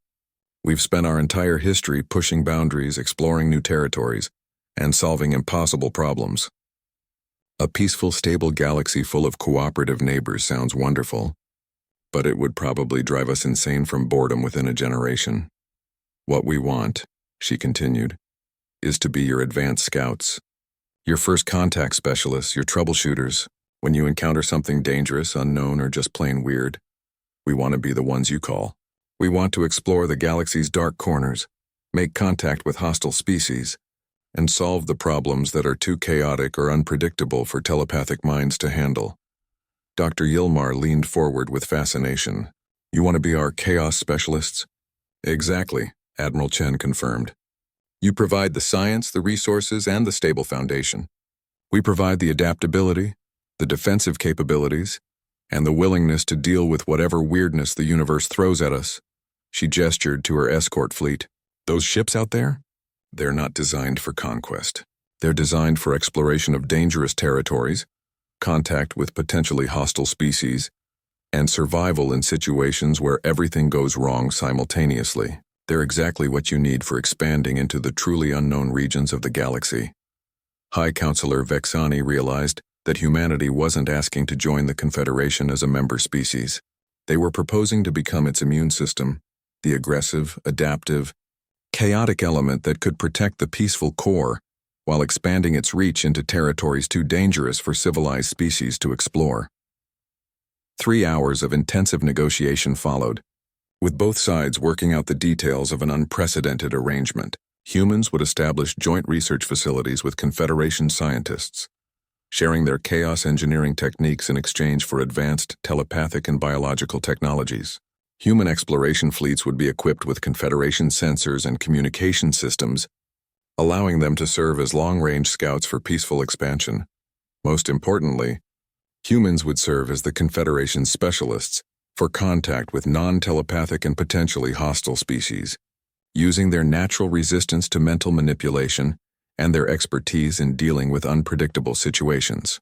We've spent our entire history pushing boundaries, exploring new territories, and solving impossible problems. A peaceful, stable galaxy full of cooperative neighbors sounds wonderful, but it would probably drive us insane from boredom within a generation. What we want, she continued, is to be your advanced scouts, your first contact specialists, your troubleshooters. When you encounter something dangerous, unknown, or just plain weird, we want to be the ones you call. We want to explore the galaxy's dark corners, make contact with hostile species, and solve the problems that are too chaotic or unpredictable for telepathic minds to handle. Dr. Yilmar leaned forward with fascination. You want to be our chaos specialists? Exactly, Admiral Chen confirmed. You provide the science, the resources, and the stable foundation. We provide the adaptability, the defensive capabilities, and the willingness to deal with whatever weirdness the universe throws at us. She gestured to her escort fleet. Those ships out there? They're not designed for conquest. They're designed for exploration of dangerous territories, contact with potentially hostile species, and survival in situations where everything goes wrong simultaneously. They're exactly what you need for expanding into the truly unknown regions of the galaxy. High Counselor Vexani realized that humanity wasn't asking to join the Confederation as a member species. They were proposing to become its immune system, the aggressive, adaptive, chaotic element that could protect the peaceful core while expanding its reach into territories too dangerous for civilized species to explore. 3 hours of intensive negotiation followed, with both sides working out the details of an unprecedented arrangement. Humans would establish joint research facilities with Confederation scientists, sharing their chaos engineering techniques in exchange for advanced telepathic and biological technologies. Human exploration fleets would be equipped with Confederation sensors and communication systems, allowing them to serve as long-range scouts for peaceful expansion. Most importantly, humans would serve as the Confederation's specialists for contact with non-telepathic and potentially hostile species, using their natural resistance to mental manipulation and their expertise in dealing with unpredictable situations.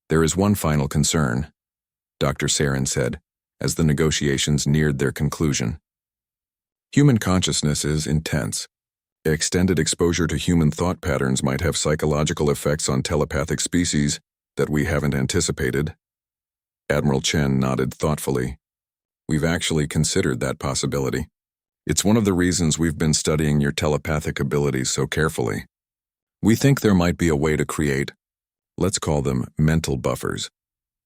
There is one final concern, Dr. Saren said, as the negotiations neared their conclusion. Human consciousness is intense. Extended exposure to human thought patterns might have psychological effects on telepathic species that we haven't anticipated. Admiral Chen nodded thoughtfully. We've actually considered that possibility. It's one of the reasons we've been studying your telepathic abilities so carefully. We think there might be a way to create, let's call them mental buffers,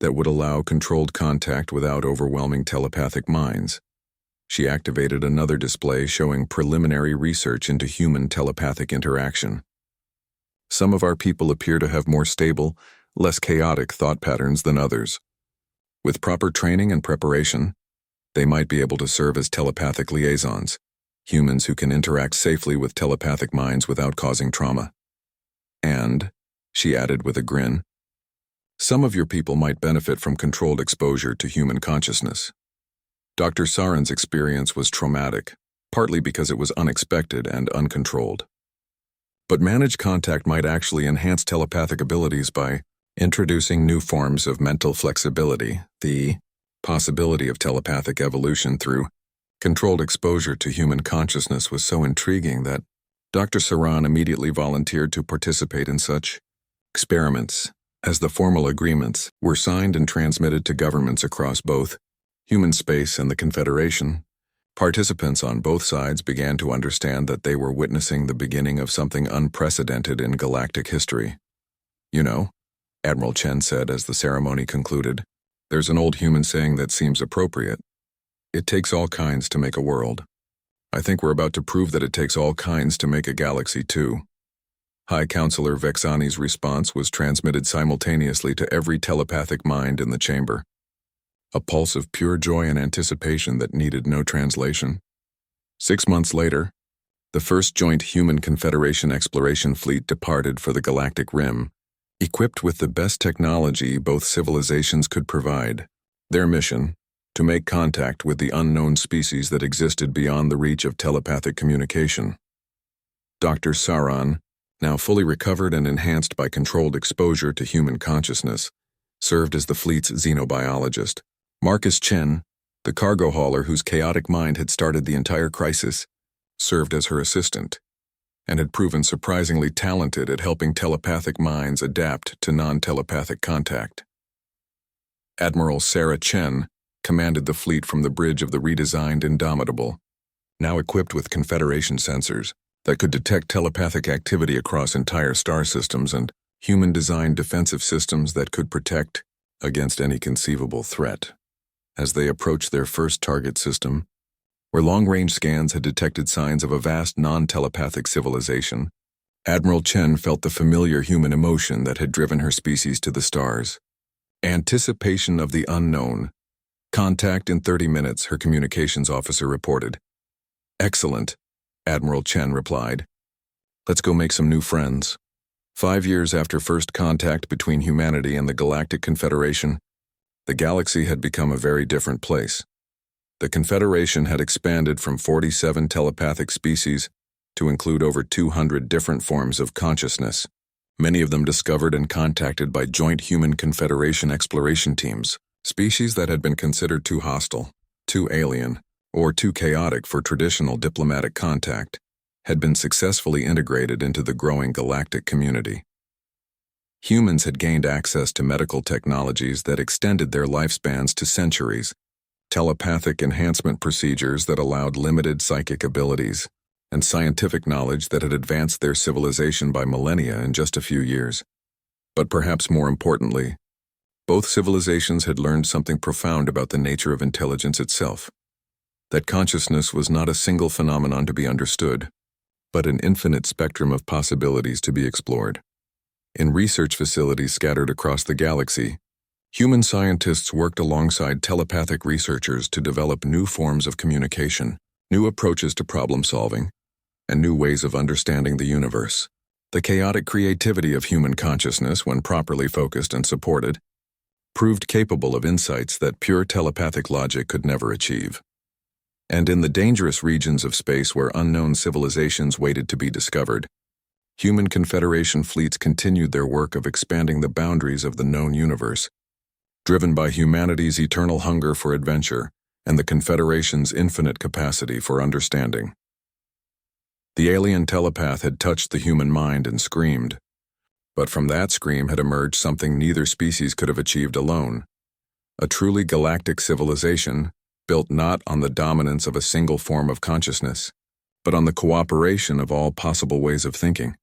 that would allow controlled contact without overwhelming telepathic minds. She activated another display showing preliminary research into human telepathic interaction. Some of our people appear to have more stable, less chaotic thought patterns than others. With proper training and preparation, they might be able to serve as telepathic liaisons, humans who can interact safely with telepathic minds without causing trauma. And, she added with a grin, some of your people might benefit from controlled exposure to human consciousness. Dr. Saren's experience was traumatic, partly because it was unexpected and uncontrolled. But managed contact might actually enhance telepathic abilities by introducing new forms of mental flexibility. The possibility of telepathic evolution through controlled exposure to human consciousness was so intriguing that Dr. Saran immediately volunteered to participate in such experiments. As the formal agreements were signed and transmitted to governments across both human space and the Confederation, participants on both sides began to understand that they were witnessing the beginning of something unprecedented in galactic history. You know, Admiral Chen said as the ceremony concluded, there's an old human saying that seems appropriate. It takes all kinds to make a world. I think we're about to prove that it takes all kinds to make a galaxy too. High Counselor Vexani's response was transmitted simultaneously to every telepathic mind in the chamber. A pulse of pure joy and anticipation that needed no translation. 6 months later, the first joint Human Confederation exploration fleet departed for the galactic rim, equipped with the best technology both civilizations could provide. Their mission, to make contact with the unknown species that existed beyond the reach of telepathic communication. Dr. Saran, now fully recovered and enhanced by controlled exposure to human consciousness, served as the fleet's xenobiologist. Marcus Chen, the cargo hauler whose chaotic mind had started the entire crisis, served as her assistant, and had proven surprisingly talented at helping telepathic minds adapt to non-telepathic contact. Admiral Sarah Chen commanded the fleet from the bridge of the redesigned Indomitable, now equipped with Confederation sensors that could detect telepathic activity across entire star systems and human-designed defensive systems that could protect against any conceivable threat. As they approached their first target system, where long-range scans had detected signs of a vast non-telepathic civilization, Admiral Chen felt the familiar human emotion that had driven her species to the stars. Anticipation of the unknown. Contact in 30 minutes, her communications officer reported. Excellent, Admiral Chen replied. Let's go make some new friends. 5 years after first contact between humanity and the Galactic Confederation, the galaxy had become a very different place. The Confederation had expanded from 47 telepathic species to include over 200 different forms of consciousness, many of them discovered and contacted by joint human Confederation exploration teams. Species that had been considered too hostile, too alien, or too chaotic for traditional diplomatic contact had been successfully integrated into the growing galactic community. Humans had gained access to medical technologies that extended their lifespans to centuries, telepathic enhancement procedures that allowed limited psychic abilities, and scientific knowledge that had advanced their civilization by millennia in just a few years. But perhaps more importantly, both civilizations had learned something profound about the nature of intelligence itself, that consciousness was not a single phenomenon to be understood, but an infinite spectrum of possibilities to be explored. In research facilities scattered across the galaxy, human scientists worked alongside telepathic researchers to develop new forms of communication, new approaches to problem solving, and new ways of understanding the universe. The chaotic creativity of human consciousness, when properly focused and supported, proved capable of insights that pure telepathic logic could never achieve. And in the dangerous regions of space where unknown civilizations waited to be discovered, human Confederation fleets continued their work of expanding the boundaries of the known universe, driven by humanity's eternal hunger for adventure and the Confederation's infinite capacity for understanding. The alien telepath had touched the human mind and screamed, but from that scream had emerged something neither species could have achieved alone: a truly galactic civilization built not on the dominance of a single form of consciousness, but on the cooperation of all possible ways of thinking.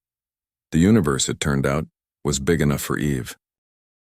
The universe, it turned out, was big enough for Eve.